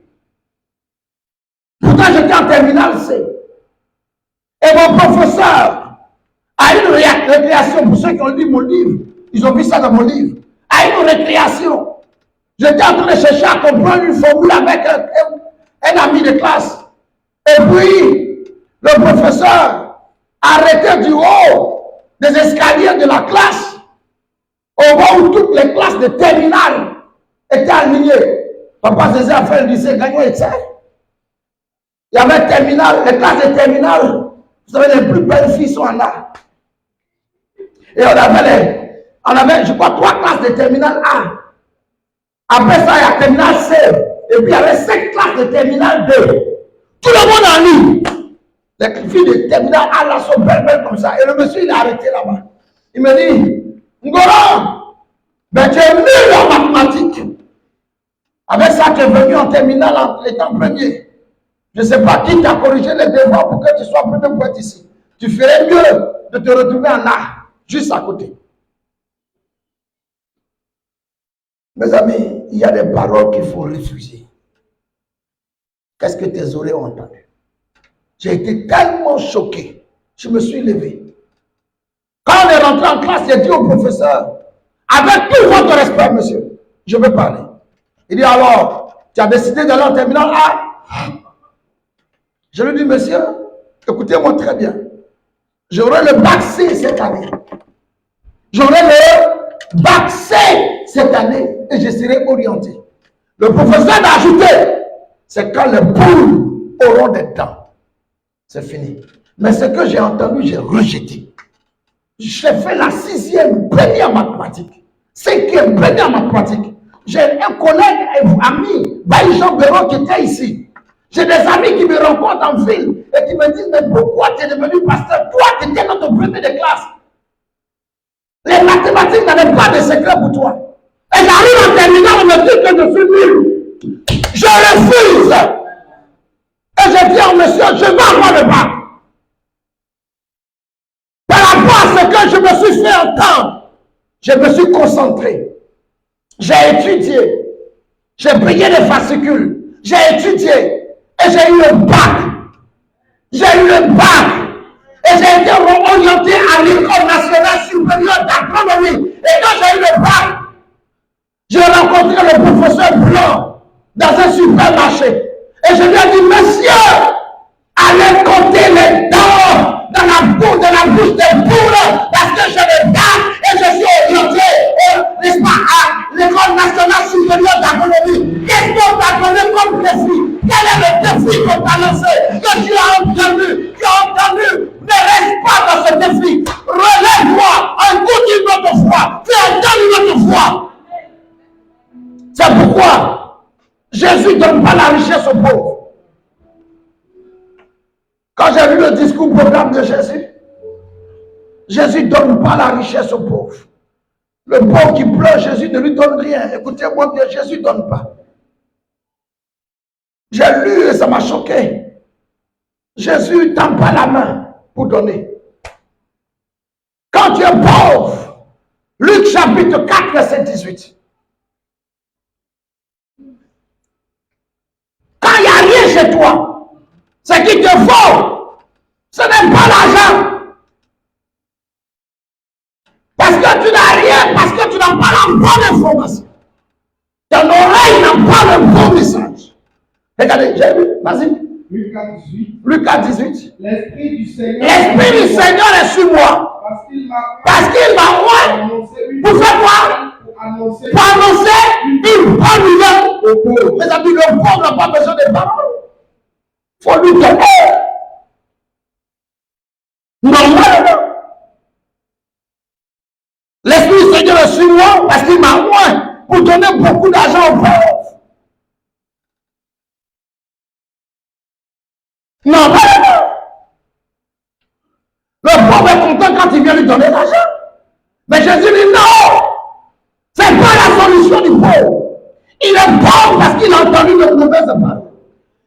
Pourtant, j'étais en terminale C. Et mon professeur a eu une récréation. Pour ceux qui ont lu mon livre, ils ont vu ça dans mon livre. A eu une récréation. J'étais en train de chercher à comprendre une formule avec un ami de classe. Et puis, le professeur arrêtait du haut des escaliers de la classe, au moment où toutes les classes de terminale étaient alignées. Papa Zézé a fait le lycée Gagnon et Tchèque. Il y avait terminale, les classes de terminale. Vous savez, les plus belles filles sont là. Et on avait, je crois, 3 classes de terminale A. Après ça, il y a terminale C. Et puis il y avait 5 classes de terminale 2. Tout le monde en ligne. Les filles de terminale A là sont belles comme ça. Et le monsieur, il est arrêté là-bas. Il me dit, Ngoro, ben tu es nul en mathématiques. Avec ça, tu es venu en terminale en étant premier. Je ne sais pas qui t'a corrigé les devoirs pour que tu sois premier pour être ici. Tu ferais mieux de te retrouver en art, juste à côté. Mes amis, il y a des paroles qu'il faut refuser. Qu'est-ce que tes oreilles ont entendu? J'ai été tellement choqué. Je me suis levé. Quand on est rentré en classe, j'ai dit au professeur, avec tout votre respect, monsieur, je veux parler. Il dit alors, tu as décidé d'aller en terminale A? Je lui dis, monsieur, écoutez-moi très bien. J'aurai le bac C cette année. J'aurai le bac C cette année et je serai orienté. Le professeur a ajouté, c'est quand les poules auront des dents. C'est fini. Mais ce que j'ai entendu, j'ai rejeté. J'ai fait la 6e, première mathématique. 5e, première mathématique. J'ai un collègue, un ami, Baï-Jean Béron, qui était ici. J'ai des amis qui me rencontrent en ville et qui me disent, mais pourquoi tu es devenu pasteur? Toi, tu étais notre premier de classe. Les mathématiques n'avaient pas de secret pour toi. Et j'arrive en terminale, on me dit que je suis nul. Je refuse. Et je dis au monsieur, je vais avoir le bac. me suis fait entendre. Je me suis concentré. J'ai étudié. J'ai payé des fascicules. J'ai étudié. Et j'ai eu le bac. J'ai eu le bac. Et j'ai été orienté à l'École nationale supérieure d'agronomie. Et quand j'ai eu le bac, j'ai rencontré le professeur Blanc dans un supermarché. Et je lui ai dit, monsieur, allez compter les dents dans la bouche des poules parce que j'ai le bac et je suis orienté, n'est-ce pas, à l'École nationale supérieure d'agronomie. Qu'est-ce qu'on t'a donné comme défi? Quel est le défi qu'on t'a lancé? Que tu as entendu? Tu as entendu? Ne reste pas dans ce défi. Relève-toi, écoute une autre fois. Tu entends une autre fois. C'est pourquoi Jésus ne donne pas la richesse aux pauvres. Quand j'ai vu le discours programme de Jésus, Jésus ne donne pas la richesse aux pauvres. Le pauvre qui pleure, Jésus ne lui donne rien. Écoutez-moi bien, Jésus ne donne pas. J'ai lu et ça m'a choqué. Jésus ne tend pas la main pour donner. Quand tu es pauvre, Luc chapitre 4, verset 18. Quand il n'y a rien chez toi, ce qu'il te faut, ce n'est pas l'argent. Parce que tu n'as rien, parce que tu n'as pas la bonne information. Ton oreille n'a pas le bon message. Regardez, j'ai vu, vas-y. Luc 4, 18. Luc 4, 18. L'Esprit du Seigneur est sur moi. Parce qu'il m'a oint. Pour faire quoi? Pour annoncer une bonne nouvelle aux pauvres. Mes amis, le pauvre n'a pas besoin de paroles. Il faut lui donner. Normalement. L'Esprit du Seigneur est sur moi parce qu'il m'a oint pour donner beaucoup d'argent aux pauvres. Normalement. Le pauvre est content quand il vient lui donner l'argent. Mais Jésus dit non. Ce n'est pas la solution du pauvre. Il est pauvre parce qu'il a entendu de mauvaises paroles.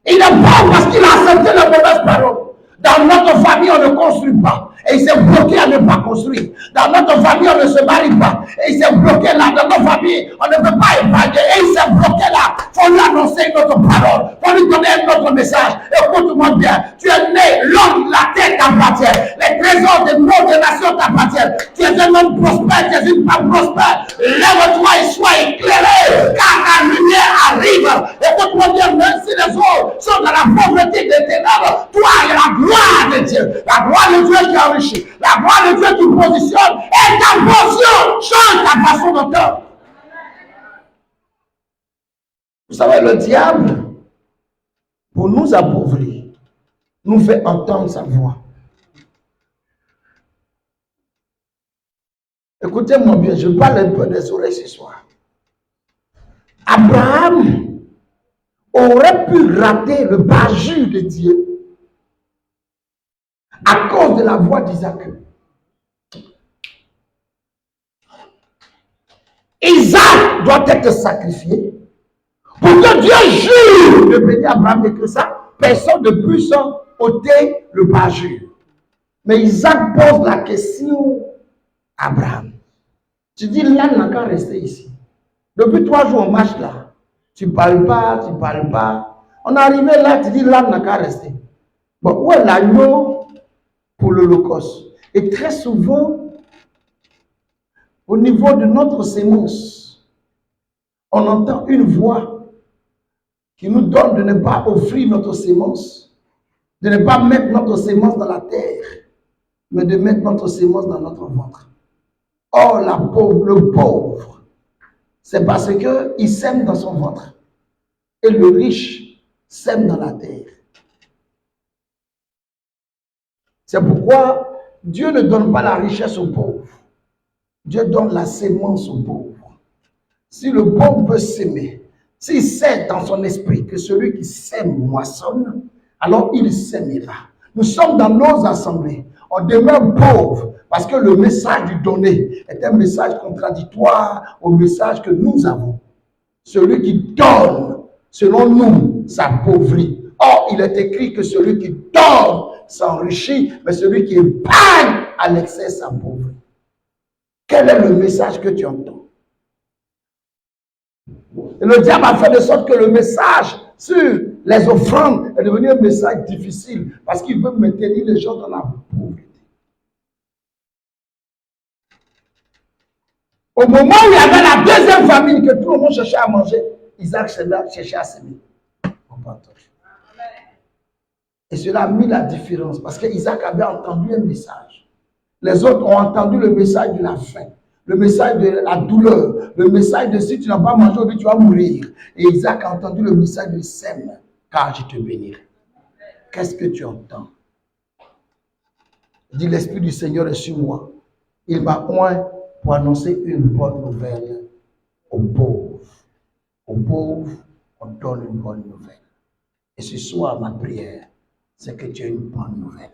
Il est pauvre parce qu'il a accepté de mauvaises paroles. Dans notre famille, on ne construit pas. Et il s'est bloqué à ne pas construire. Dans notre famille, on ne se marie pas. Et il s'est bloqué là. Dans notre famille, on ne peut pas épargner. Et il s'est bloqué là. Il faut lui annoncer une autre parole. Il faut lui donner un autre message. Écoute-moi bien. Tu es né, l'homme, la terre t'appartient. Les trésors des mondes des nations t'appartiennent. Tu es un homme prospère, tu es une femme prospère. Lève-toi et sois éclairé. Car la lumière arrive. Écoute-moi bien, même si les autres sont dans la pauvreté des ténèbres, toi, il y a la gloire de Dieu. La gloire de Dieu qui enrichit. La gloire de Dieu qui positionne. Et ta portion change ta façon d'entendre. Vous savez, le diable, pour nous appauvrir, nous fait entendre sa voix. Écoutez-moi bien, je parle un peu des oreilles ce soir. Abraham aurait pu rater le parjure de Dieu à cause de la voix d'Isaac. Isaac doit être sacrifié pour que Dieu jure de bénir Abraham et que ça, personne ne puisse ôter le parjure. Mais Isaac pose la question à Abraham. Tu dis, l'âne n'a qu'à rester ici. Depuis 3 jours, on marche là. Tu ne parles pas, tu ne parles pas. On est arrivé là, tu dis, l'âne n'a qu'à rester. Bon, où est l'agneau pour l'Holocauste? Et très souvent, au niveau de notre sémence, on entend une voix qui nous donne de ne pas offrir notre sémence, de ne pas mettre notre sémence dans la terre, mais de mettre notre sémence dans notre ventre. Or, le pauvre, c'est parce qu'il sème dans son ventre. Et le riche sème dans la terre. C'est pourquoi Dieu ne donne pas la richesse aux pauvres. Dieu donne la sémence aux pauvres. Si le pauvre peut s'aimer, s'il sait dans son esprit que celui qui sème moissonne, alors il s'aimera. Nous sommes dans nos assemblées. On demeure pauvre parce que le message du donné est un message contradictoire au message que nous avons. Celui qui donne, selon nous, s'appauvrit. Or, il est écrit que celui qui donne s'enrichit, mais celui qui épargne à l'excès s'appauvrit. Quel est le message que tu entends? Et le diable a fait de sorte que le message sur les offrandes est devenu un message difficile parce qu'il veut maintenir les gens dans la pauvreté. Au moment où il y avait la deuxième famine que tout le monde cherchait à manger, Isaac cherchait à s'aimer. Et cela a mis la différence parce qu'Isaac avait entendu un message. Les autres ont entendu le message de la faim, le message de la douleur, le message de si tu n'as pas mangé aujourd'hui, tu vas mourir. Et Isaac a entendu le message de sème, car je te bénirai. Qu'est-ce que tu entends? Dis, l'Esprit du Seigneur est sur moi. Il m'a oint pour annoncer une bonne nouvelle aux pauvres. Aux pauvres, on donne une bonne nouvelle. Et ce soir, ma prière, c'est que tu as une bonne nouvelle.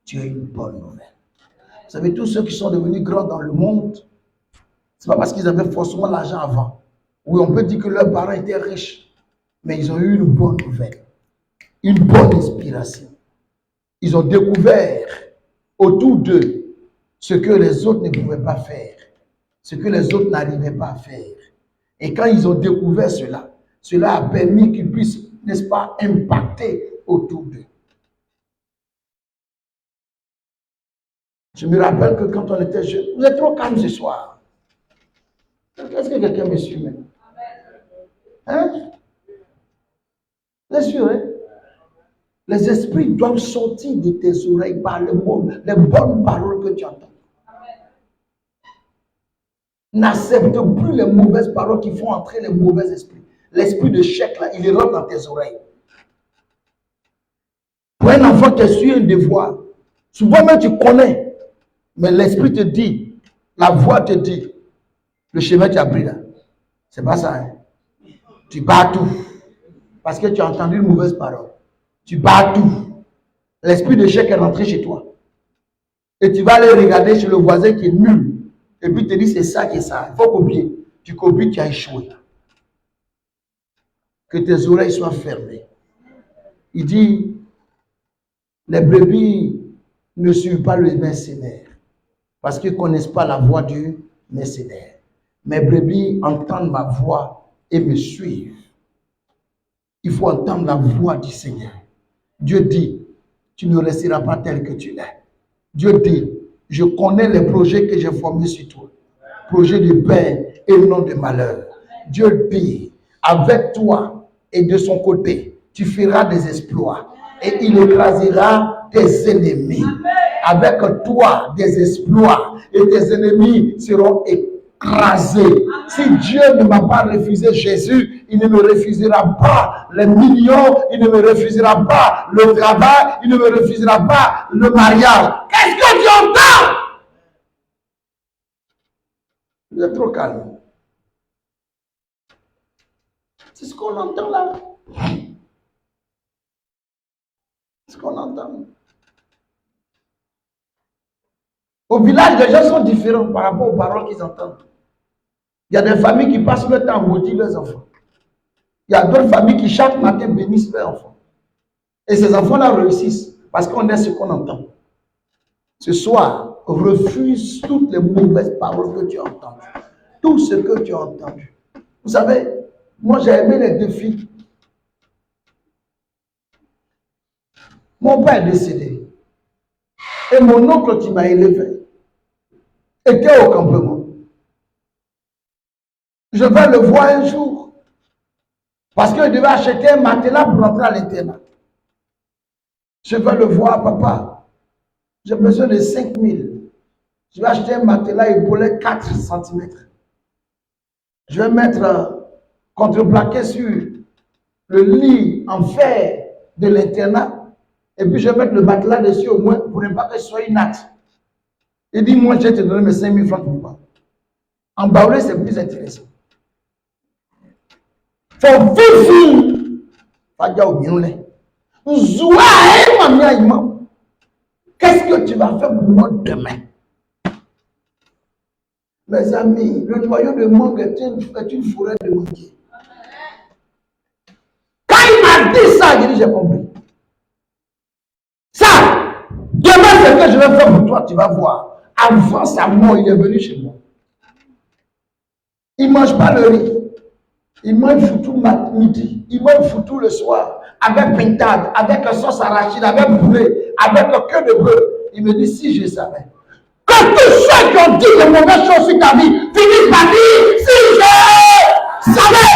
Tu as une bonne nouvelle. Vous savez, tous ceux qui sont devenus grands dans le monde, ce n'est pas parce qu'ils avaient forcément l'argent avant. Oui, on peut dire que leurs parents étaient riches, mais ils ont eu une bonne nouvelle, une bonne inspiration. Ils ont découvert autour d'eux ce que les autres ne pouvaient pas faire, ce que les autres n'arrivaient pas à faire. Et quand ils ont découvert cela, cela a permis qu'ils puissent, n'est-ce pas, impacter autour d'eux. Je me rappelle que quand on était jeunes, vous êtes trop calme ce soir. Est-ce que quelqu'un me suit maintenant? Hein? Vous êtes sûr, hein? Les esprits doivent sortir de tes oreilles par les bonnes paroles que tu entends. N'accepte plus les mauvaises paroles qui font entrer les mauvais esprits. L'esprit de chèque, là, il rentre dans tes oreilles. Pour un enfant qui est sur un devoir, souvent même tu connais, mais l'esprit te dit, la voix te dit, le chemin que tu as pris là, c'est pas ça. Hein? Tu bats tout. Parce que tu as entendu une mauvaise parole. Tu bats tout. L'esprit de chèque est rentré chez toi. Et tu vas aller regarder chez le voisin qui est nul. Et puis tu te dis, c'est ça qui est ça. Il faut copier. Tu copies, tu as échoué. Que tes oreilles soient fermées. Il dit, les brebis ne suivent pas le mercenaire. Parce qu'ils ne connaissent pas la voix du mercenaire. Mes brebis entendent ma voix et me suivent. Il faut entendre la voix du Seigneur. Dieu dit, tu ne resteras pas tel que tu es. Dieu dit, je connais les projets que j'ai formés sur toi. Projets de paix et non de malheur. Dieu dit, avec toi et de son côté, tu feras des exploits. Et il écrasera tes ennemis. Avec toi, des exploits. Et tes ennemis seront écrasés. Si Dieu ne m'a pas refusé Jésus, il ne me refusera pas les millions, il ne me refusera pas le travail, il ne me refusera pas le mariage. Qu'est-ce que tu entends? Vous êtes trop calme. C'est ce qu'on entend là. C'est ce qu'on entend. Au village, les gens sont différents par rapport aux paroles qu'ils entendent. Il y a des familles qui passent le temps à maudire leurs enfants. Il y a d'autres familles qui chaque matin bénissent leurs enfants. Et ces enfants-là réussissent parce qu'on est ce qu'on entend. Ce soir, refuse toutes les mauvaises paroles que tu as entendues. Tout ce que tu as entendu. Vous savez, moi j'ai aimé les deux filles. Mon père est décédé. Et mon oncle qui m'a élevé était au campement. Je vais le voir un jour. Parce qu'il devait acheter un matelas pour rentrer à l'internat. Je vais le voir, papa. J'ai besoin de 5 000. Je vais acheter un matelas épaulé 4 cm. Je vais mettre contreplaqué sur le lit en fer de l'internat. Et puis je vais mettre le matelas dessus au moins pour ne pas que ce soit inacte. Il dit, moi je vais te donner mes 5 000 francs pour moi. En baoulé, c'est plus intéressant. Faut vivre. Fadia ou bien là. Qu'est-ce que tu vas faire pour moi demain? Mes amis, le noyau de mangue est une forêt de manguiers. Quand il m'a dit ça, j'ai dit, j'ai compris. Ça, demain, c'est ce que je vais faire pour toi, tu vas voir. avant sa mort, il est venu chez moi. Il ne mange pas le riz. Il mange foutu midi. Il mange foutu le soir. Avec pintade, avec sauce arachide, avec poulet, avec queue de bœuf. Il me dit, si je savais. Que tous ceux qui ont dit de mauvaises choses sur ta vie finissent par dire, si je savais.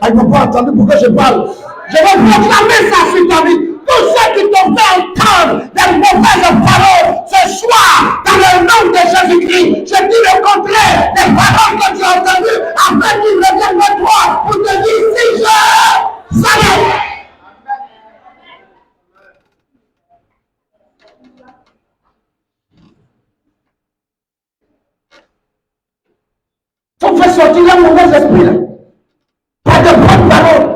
Ah, ils n'ont pas entendu pourquoi je parle. Je vais proclamer ça sur ta vie. Tous ceux qui t'ont fait entendre des mauvaises paroles ce soir, dans le nom de Jésus-Christ, je dis le contraire des paroles que tu as entendues afin qu'ils reviennent vers toi pour te dire si je savais. Il faut faire sortir les mauvais esprits. Pas de bonnes paroles.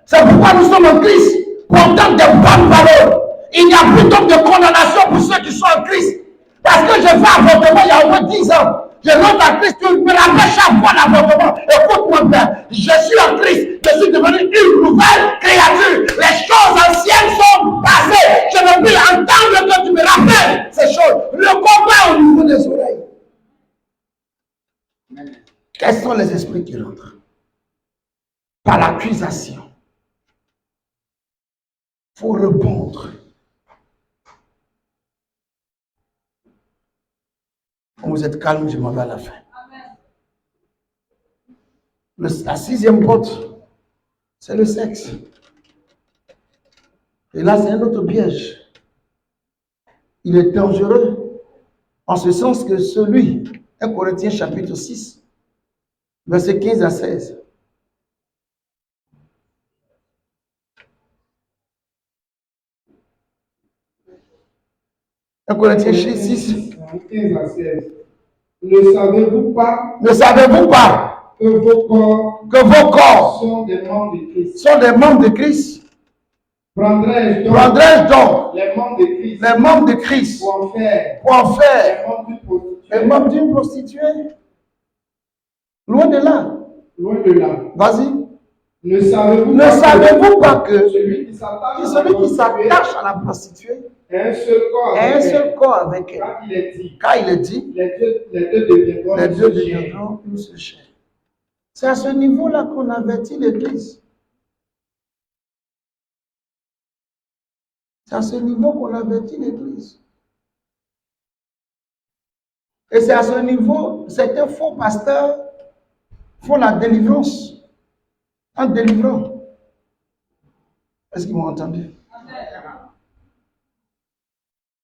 C'est pourquoi nous sommes en Christ. Portant de bonnes paroles. Il n'y a plus donc de condamnation pour ceux qui sont en Christ. Parce que je fais avortement il y a au moins 10 ans. Je rentre en Christ, tu me rappelles chaque fois l'avortement. Écoute-moi bien, je suis en Christ, je suis devenu une nouvelle créature. Les choses anciennes sont passées. Je ne veux entendre que tu me rappelles ces choses. Le combat au niveau des oreilles. Quels sont les esprits qui rentrent? Par l'accusation. Il faut répondre. Quand vous êtes calme, je m'en vais à la fin. La 6e porte, c'est le sexe. Et là, c'est un autre piège. Il est dangereux en ce sens que celui, 1 Corinthiens chapitre 6, versets 15 à 16. Corinthiens 6. 15 à 16. Ne savez-vous pas que vos corps sont des membres de Christ? Sont des membres de Christ. Prendrais-je donc les membres de Christ pour en faire les membres d'une prostituée? Loin de là. Vas-y. Ne savez-vous pas que celui qui s'attache à la prostituée a un seul corps avec elle? Car il est dit, les deux deviendront une seule chair. C'est à ce niveau-là qu'on avertit l'Église. C'est à ce niveau qu'on avertit l'Église. Et c'est à ce niveau, certains faux pasteurs font la délivrance. En délivrant. Est-ce qu'ils m'ont entendu?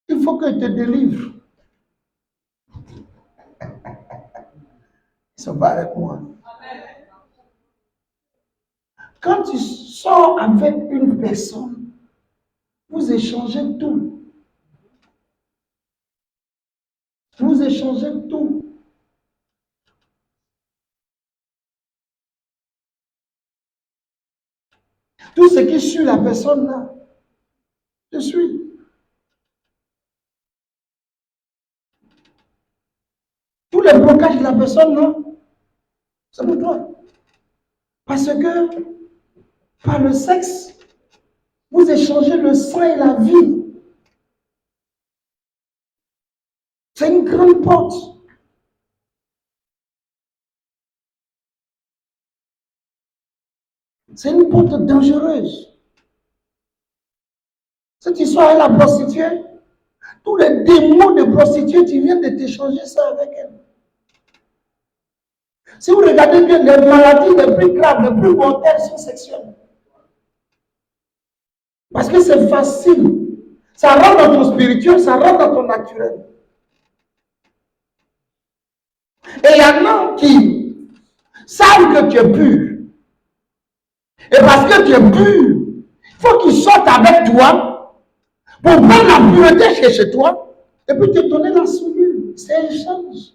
Il faut que je te délivre. Ils ne sont pas avec moi. Quand tu sors avec une personne, vous échangez tout. Vous échangez tout. Tout ce qui suit la personne là, je suis. Tous les blocages de la personne là, c'est pour toi. Parce que par le sexe, vous échangez le sang et la vie. C'est une grande porte. C'est une porte dangereuse. Cette histoire est la prostituée. Tous les démons de prostituée, tu viens de t'échanger ça avec elle. Si vous regardez bien, les maladies les plus graves, les plus mortelles sont sexuelles. Parce que c'est facile. Ça rentre dans ton spirituel, ça rentre dans ton naturel. Et il y en a qui savent que tu es pur. Et parce que tu es pur, il faut qu'ils sortent avec toi pour prendre la pureté chez toi et puis te donner la souillure. C'est échange.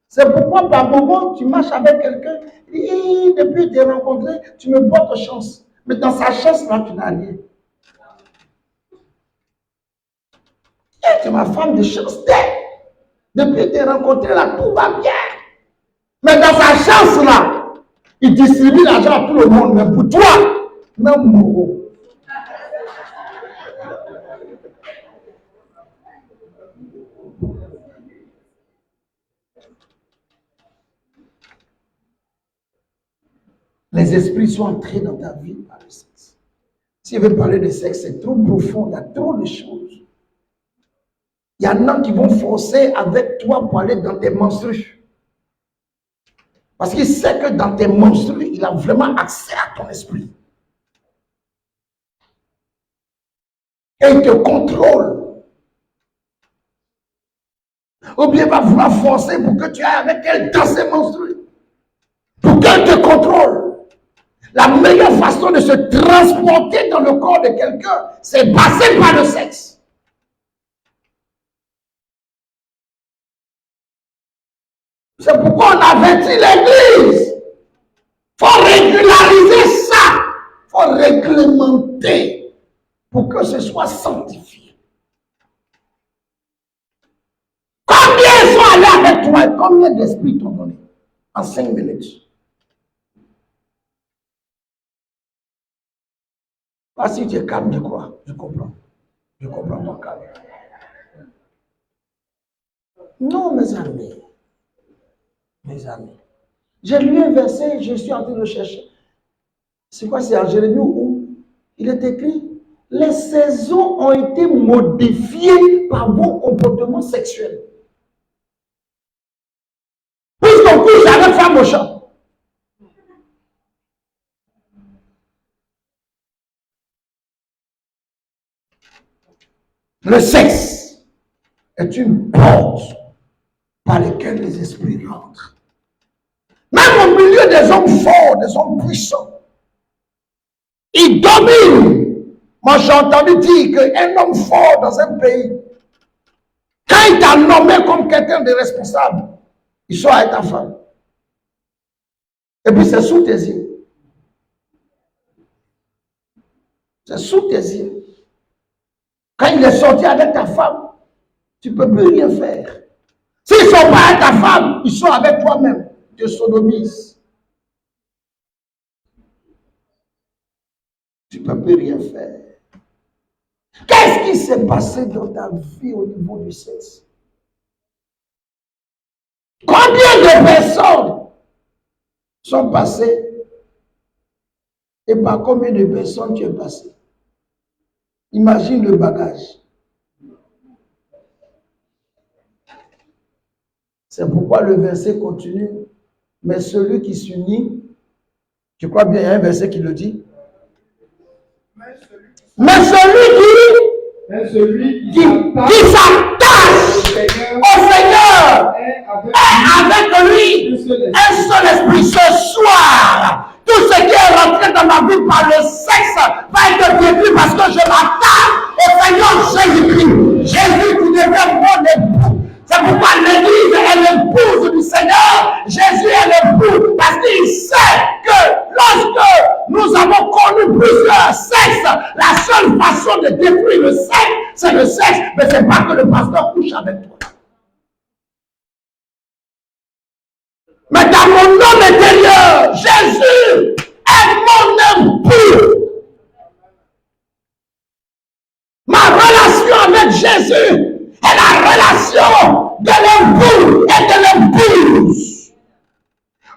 C'est pourquoi par moment tu marches avec quelqu'un et depuis te rencontrer, tu me portes chance. Mais dans sa chance là, tu n'as rien. Et tu es ma femme de chance. Depuis te rencontrer là, tout va bien. Mais dans sa chance là, il distribue l'argent à tout le monde, mais pour toi, même Moreau. Les esprits sont entrés dans ta vie par le sexe. Si je veux parler de sexe, c'est trop profond, il y a trop de choses. Il y en a qui vont forcer avec toi pour aller dans tes menstrues. Parce qu'il sait que dans tes menstrues, il a vraiment accès à ton esprit. Et il te contrôle. Ou bien il va vouloir forcer pour que tu ailles avec elle dans ses menstrues. Pour qu'elle te contrôle. La meilleure façon de se transporter dans le corps de quelqu'un, c'est passer par le sexe. C'est pourquoi on avertit l'Église. Il faut régulariser ça. Il faut réglementer pour que ce soit sanctifié. Combien sont allés avec toi et combien d'esprits t'ont donné en 5 minutes? Ah, si tu es calme, je crois. Je comprends. Je comprends ton calme. Non, mes amis. Mes amis. J'ai lu un verset, je suis en train de le chercher. C'est quoi? C'est en Jérémie où il est écrit: les saisons ont été modifiées par vos comportements sexuels. Puisqu'on couche avec femme au champ. Le sexe est une porte par laquelle les esprits rentrent. Même au milieu des hommes forts, des hommes puissants, ils dominent. Moi, j'ai entendu dire qu'un homme fort dans un pays, quand il t'a nommé comme quelqu'un de responsable, il sort avec ta femme. Et puis c'est sous tes yeux. C'est sous tes yeux. Quand il est sorti avec ta femme, tu ne peux plus rien faire. S'ils ne sont pas avec ta femme, ils sont avec toi-même. Tu te sodomises. Tu ne peux plus rien faire. Qu'est-ce qui s'est passé dans ta vie au niveau du sexe? Combien de personnes sont passées et par combien de personnes tu es passé? Imagine le bagage. C'est pourquoi le verset continue. Mais celui qui s'unit, tu crois bien, il y a un verset qui le dit. Mais celui qui s'attache au Seigneur est avec lui un seul esprit. Ce soir, tout ce qui est rentré dans ma vie par le sexe va être détruit parce que je m'attache au Seigneur Jésus-Christ. Jésus qui devient mon époux. C'est pourquoi l'Église est l'épouse du Seigneur. Jésus est l'époux parce qu'il sait que lorsque nous avons connu plusieurs sexes, la seule façon de détruire le sexe, c'est le sexe, mais ce n'est pas que le pasteur couche avec toi. Mais dans mon homme intérieur, Jésus est mon époux. Ma relation avec Jésus est la relation de l'époux et de l'épouse.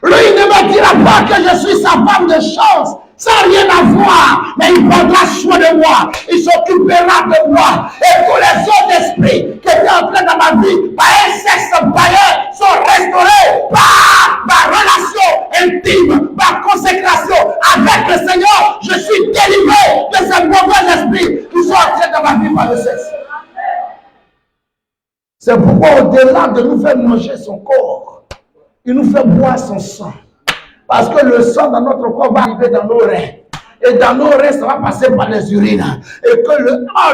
Lui ne me dira pas que je suis sa femme de chance, sans rien avoir, mais il prendra soin de moi, il s'occupera de moi, et tous les autres esprits qui étaient entrés dans ma vie par un sexe païen sont restaurés par ma relation intime, ma consécration avec le Seigneur. Je suis délivré de ces mauvais esprits qui sont entrés dans ma vie par le sexe. C'est pourquoi au-delà de nous faire manger son corps, il nous fait boire son sang. Parce que le sang dans notre corps va arriver dans nos reins. Et dans nos reins, ça va passer par les urines. Et que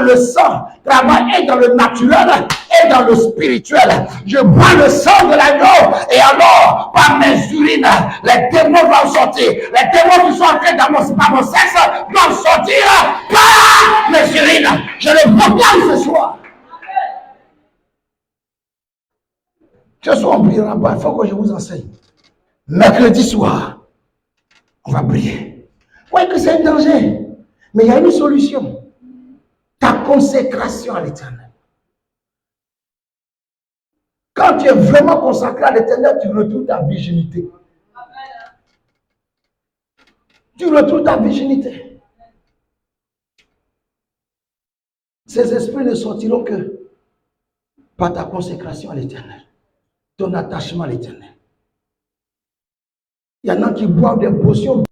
le sang travaille dans le naturel et dans le spirituel. Je bois le sang de l'agneau et alors, par mes urines, les démons doivent sortir. Les démons qui sont entrés dans mon sexe doivent sortir par mes urines. Je le proclame ce soir. Ce soir, on ne priera pas. Il faut que je vous enseigne. Mercredi soir, on va prier. Vous voyez que c'est un danger. Mais il y a une solution. Ta consécration à l'Éternel. Quand tu es vraiment consacré à l'Éternel, tu retrouves ta virginité. Tu retrouves ta virginité. Ces esprits ne sortiront que par ta consécration à l'Éternel, ton attachement à l'Éternel. Il y en a qui boivent des potions.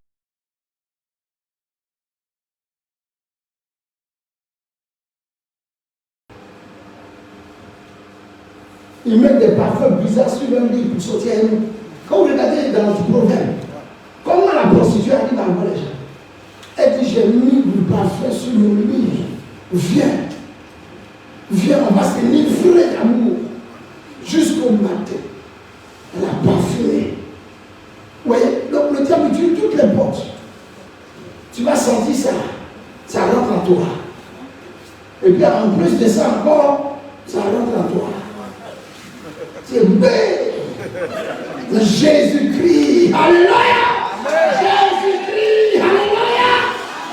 Ils mettent des parfums bizarres sur leur lit pour sortir à nous. Quand vous regardez dans notre proverbe, comment la prostituée arrive à voir les gens? Elle dit, j'ai mis du parfum sur mon lit. Viens, on va s'enivrer d'amour jusqu'au matin. Elle a parfumé. Vous voyez, donc le diable utilise toutes les portes. Tu vas sentir ça, ça rentre en toi. Et puis en plus de ça encore, ça rentre en toi. C'est bête. Jésus-Christ, alléluia. Jésus-Christ, alléluia.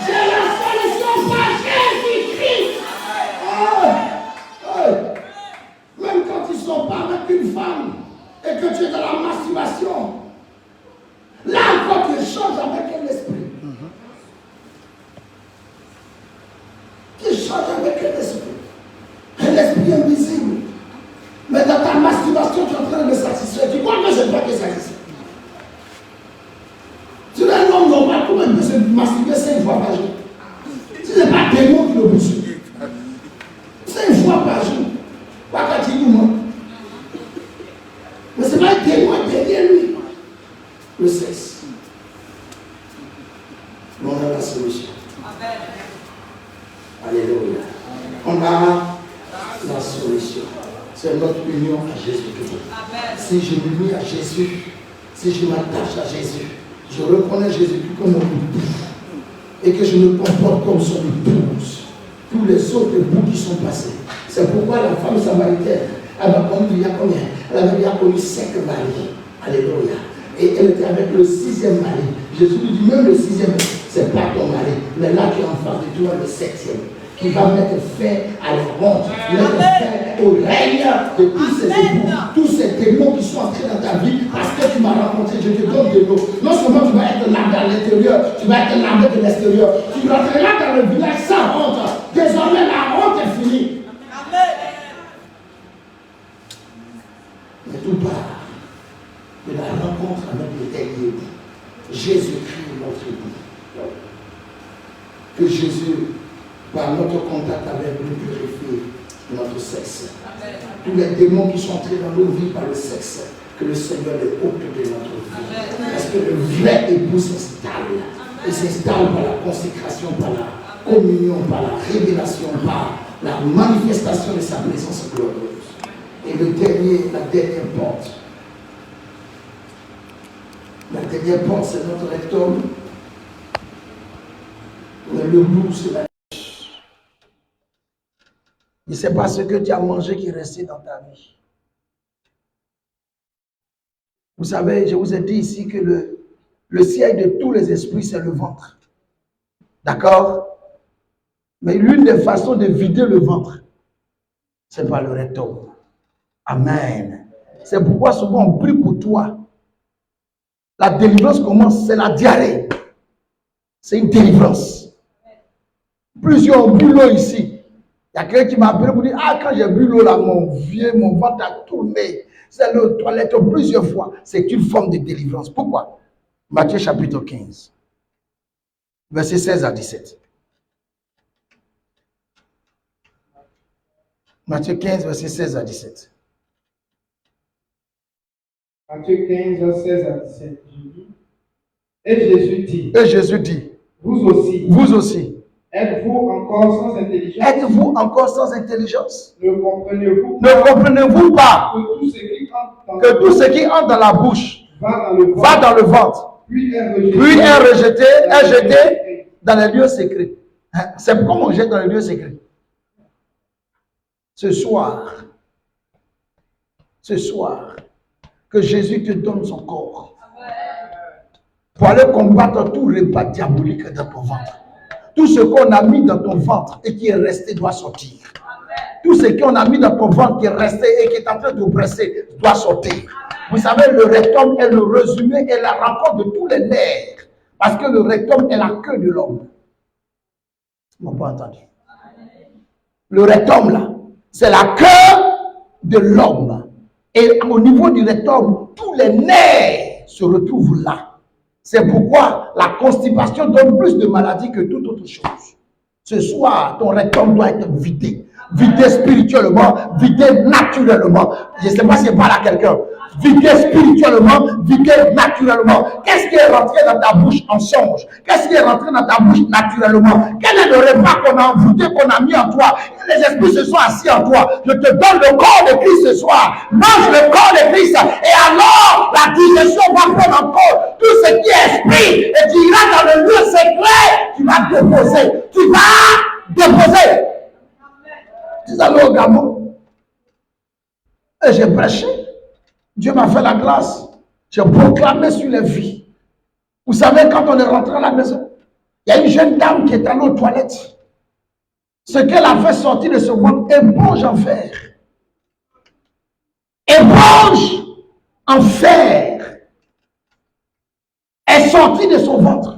J'ai la solution par Jésus-Christ. Même quand tu ne sors pas avec une femme et que tu es dans la masturbation, là encore tu échanges avec un esprit. Tu échanges avec un esprit invisible. Mais dans ta masturbation, tu es en train de me satisfaire. Tu crois que je dois te satisfaire? Tu es un homme normal, comment il peut se masturber 5 fois par jour? Ce n'est pas démon qui le poursuit. 5 fois par jour. Pas quand tu nous. Mais ce n'est pas un démon derrière lui. Le sexe. Mais on a la solution. Alléluia. On a la solution. C'est notre union à Jésus-Christ. Si je m'unis à Jésus, si je m'attache à Jésus, je reconnais Jésus-Christ comme mon époux et que je me comporte comme son épouse. Tous les autres bouts qui sont passés. C'est pourquoi la femme samaritaine, elle m'a connu il y a combien? Elle avait bien connu 5 maris. Alléluia. Et elle était avec le 6e mari. Jésus lui dit, même le 6e, c'est pas ton mari. Mais là qui est en face de toi, le 7e. Qui va mettre fin à la honte, mettre fin au règne de tous ces époux, tous ces démons qui sont entrés dans ta vie parce que tu m'as rencontré. Je te donne de l'eau. Non seulement tu vas être lavé à l'intérieur, tu vas être lavé de l'extérieur. Tu rentreras dans le village sans honte. Désormais, la honte est finie. Mais tout part de la rencontre avec le dernier époux. Jésus-Christ, notre époux. Que Jésus, par notre contact avec nous, purifie notre sexe. Tous les démons qui sont entrés dans nos vies par le sexe, que le Seigneur les ôte de notre vie. Parce que le vrai époux s'installe. Et s'installe par la consécration, par la communion, par la révélation, par la manifestation de sa présence glorieuse. Et la dernière porte. La dernière porte, c'est notre rectum. Le bout, c'est la. Et c'est pas ce que tu as mangé qui est resté dans ta vie. Vous savez, je vous ai dit ici que le siège de tous les esprits, c'est le ventre. D'accord? Mais l'une des façons de vider le ventre, c'est par le rectum. Amen. C'est pourquoi souvent on prie pour toi. La délivrance commence, c'est la diarrhée. C'est une délivrance. Plusieurs ont bu l'eau ici. Il y a quelqu'un qui m'a appelé pour dire, ah, quand j'ai bu l'eau là, mon ventre a tourné. C'est l'eau toilette plusieurs fois. C'est une forme de délivrance. Pourquoi? Matthieu chapitre 15, versets 16 à 17. Matthieu 15, versets 16 à 17. Matthieu 15, 16 à 17. Et Jésus dit, vous aussi. Êtes-vous encore sans intelligence? Êtes-vous encore sans intelligence? Ne comprenez-vous pas que tout ce qui entre dans la bouche va dans le ventre, puis est rejeté dans les lieux secrets? C'est pourquoi on jette dans les lieux secrets. Ce soir, que Jésus te donne son corps pour aller combattre tout repas diabolique dans ton ventre. Tout ce qu'on a mis dans ton ventre et qui est resté doit sortir. Tout ce qu'on a mis dans ton ventre qui est resté et qui est en train de presser doit sortir. Vous savez, le rectum est le résumé et la rencontre de tous les nerfs. Parce que le rectum est la queue de l'homme. Ils n'ont pas entendu. Le rectum, là, c'est la queue de l'homme. Et au niveau du rectum, tous les nerfs se retrouvent là. C'est pourquoi la constipation donne plus de maladies que toute autre chose. Ce soir, ton rectum doit être vidé. Vidé spirituellement, vidé naturellement. Je ne sais pas si je parle à quelqu'un. Vidé spirituellement, vidé naturellement. Qu'est-ce qui est rentré dans ta bouche en songe? Qu'est-ce qui est rentré dans ta bouche naturellement? Quel est le repas qu'on a envoûté, qu'on a mis en toi? Les esprits se sont assis en toi. Je te donne le corps de Christ ce soir. Mange le corps de Christ. Et alors, la digestion va prendre en compte tout ce qui est esprit. Et tu iras dans le lieu secret. Tu vas déposer. Tu vas déposer. Tu allé au Gabon. Et j'ai prêché. Dieu m'a fait la grâce. J'ai proclamé sur les vies. Vous savez, quand on est rentré à la maison, il y a une jeune dame qui est allée aux toilettes. Ce qu'elle a fait sortir de ce monde, éponge en fer. Éponge en fer est sortie de son ventre.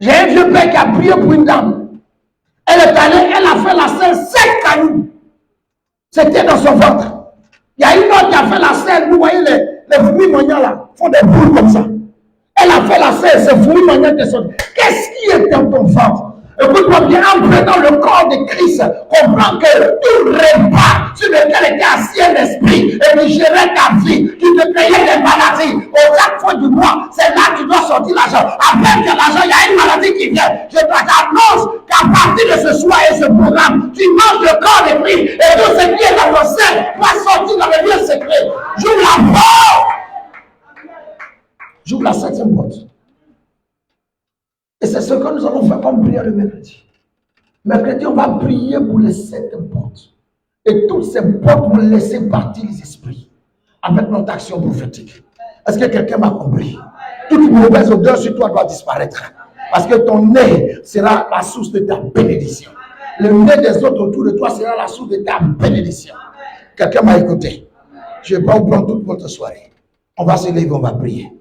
J'ai un vieux père qui a prié pour une dame. Elle est allée, elle a fait la selle 5 cailloux. C'était dans son ventre. Il y a une autre qui a fait la selle, vous voyez les fruits mognons là, font des boules comme ça. Elle a fait la selle, ces fruits mognons qui sont. Qu'est-ce qui est dans ton ventre? Écoute-moi bien, en prenant le corps de Christ, comprends que tout repas sur lequel était assis un esprit et qui gérait ta vie, qui te payait des maladies, au chaque fois du mois, c'est là que tu dois sortir l'argent. Après que l'argent, il y a une maladie qui vient. Je t'annonce qu'à partir de ce soir et ce programme, tu manges le corps de Christ et tout ce qui est dans ton sein va sortir dans le lieu secret. J'ouvre la porte. J'ouvre la 7e porte. Et c'est ce que nous allons faire comme prière le mercredi. Mercredi, on va prier pour les 7 portes. Et toutes ces portes vont laisser partir les esprits avec notre action prophétique. Est-ce que quelqu'un m'a compris? Toute mauvaise odeur sur toi doit disparaître. Parce que ton nez sera la source de ta bénédiction. Le nez des autres autour de toi sera la source de ta bénédiction. Quelqu'un m'a écouté. Je ne vais pas vous prendre toute votre soirée. On va se lever, on va prier.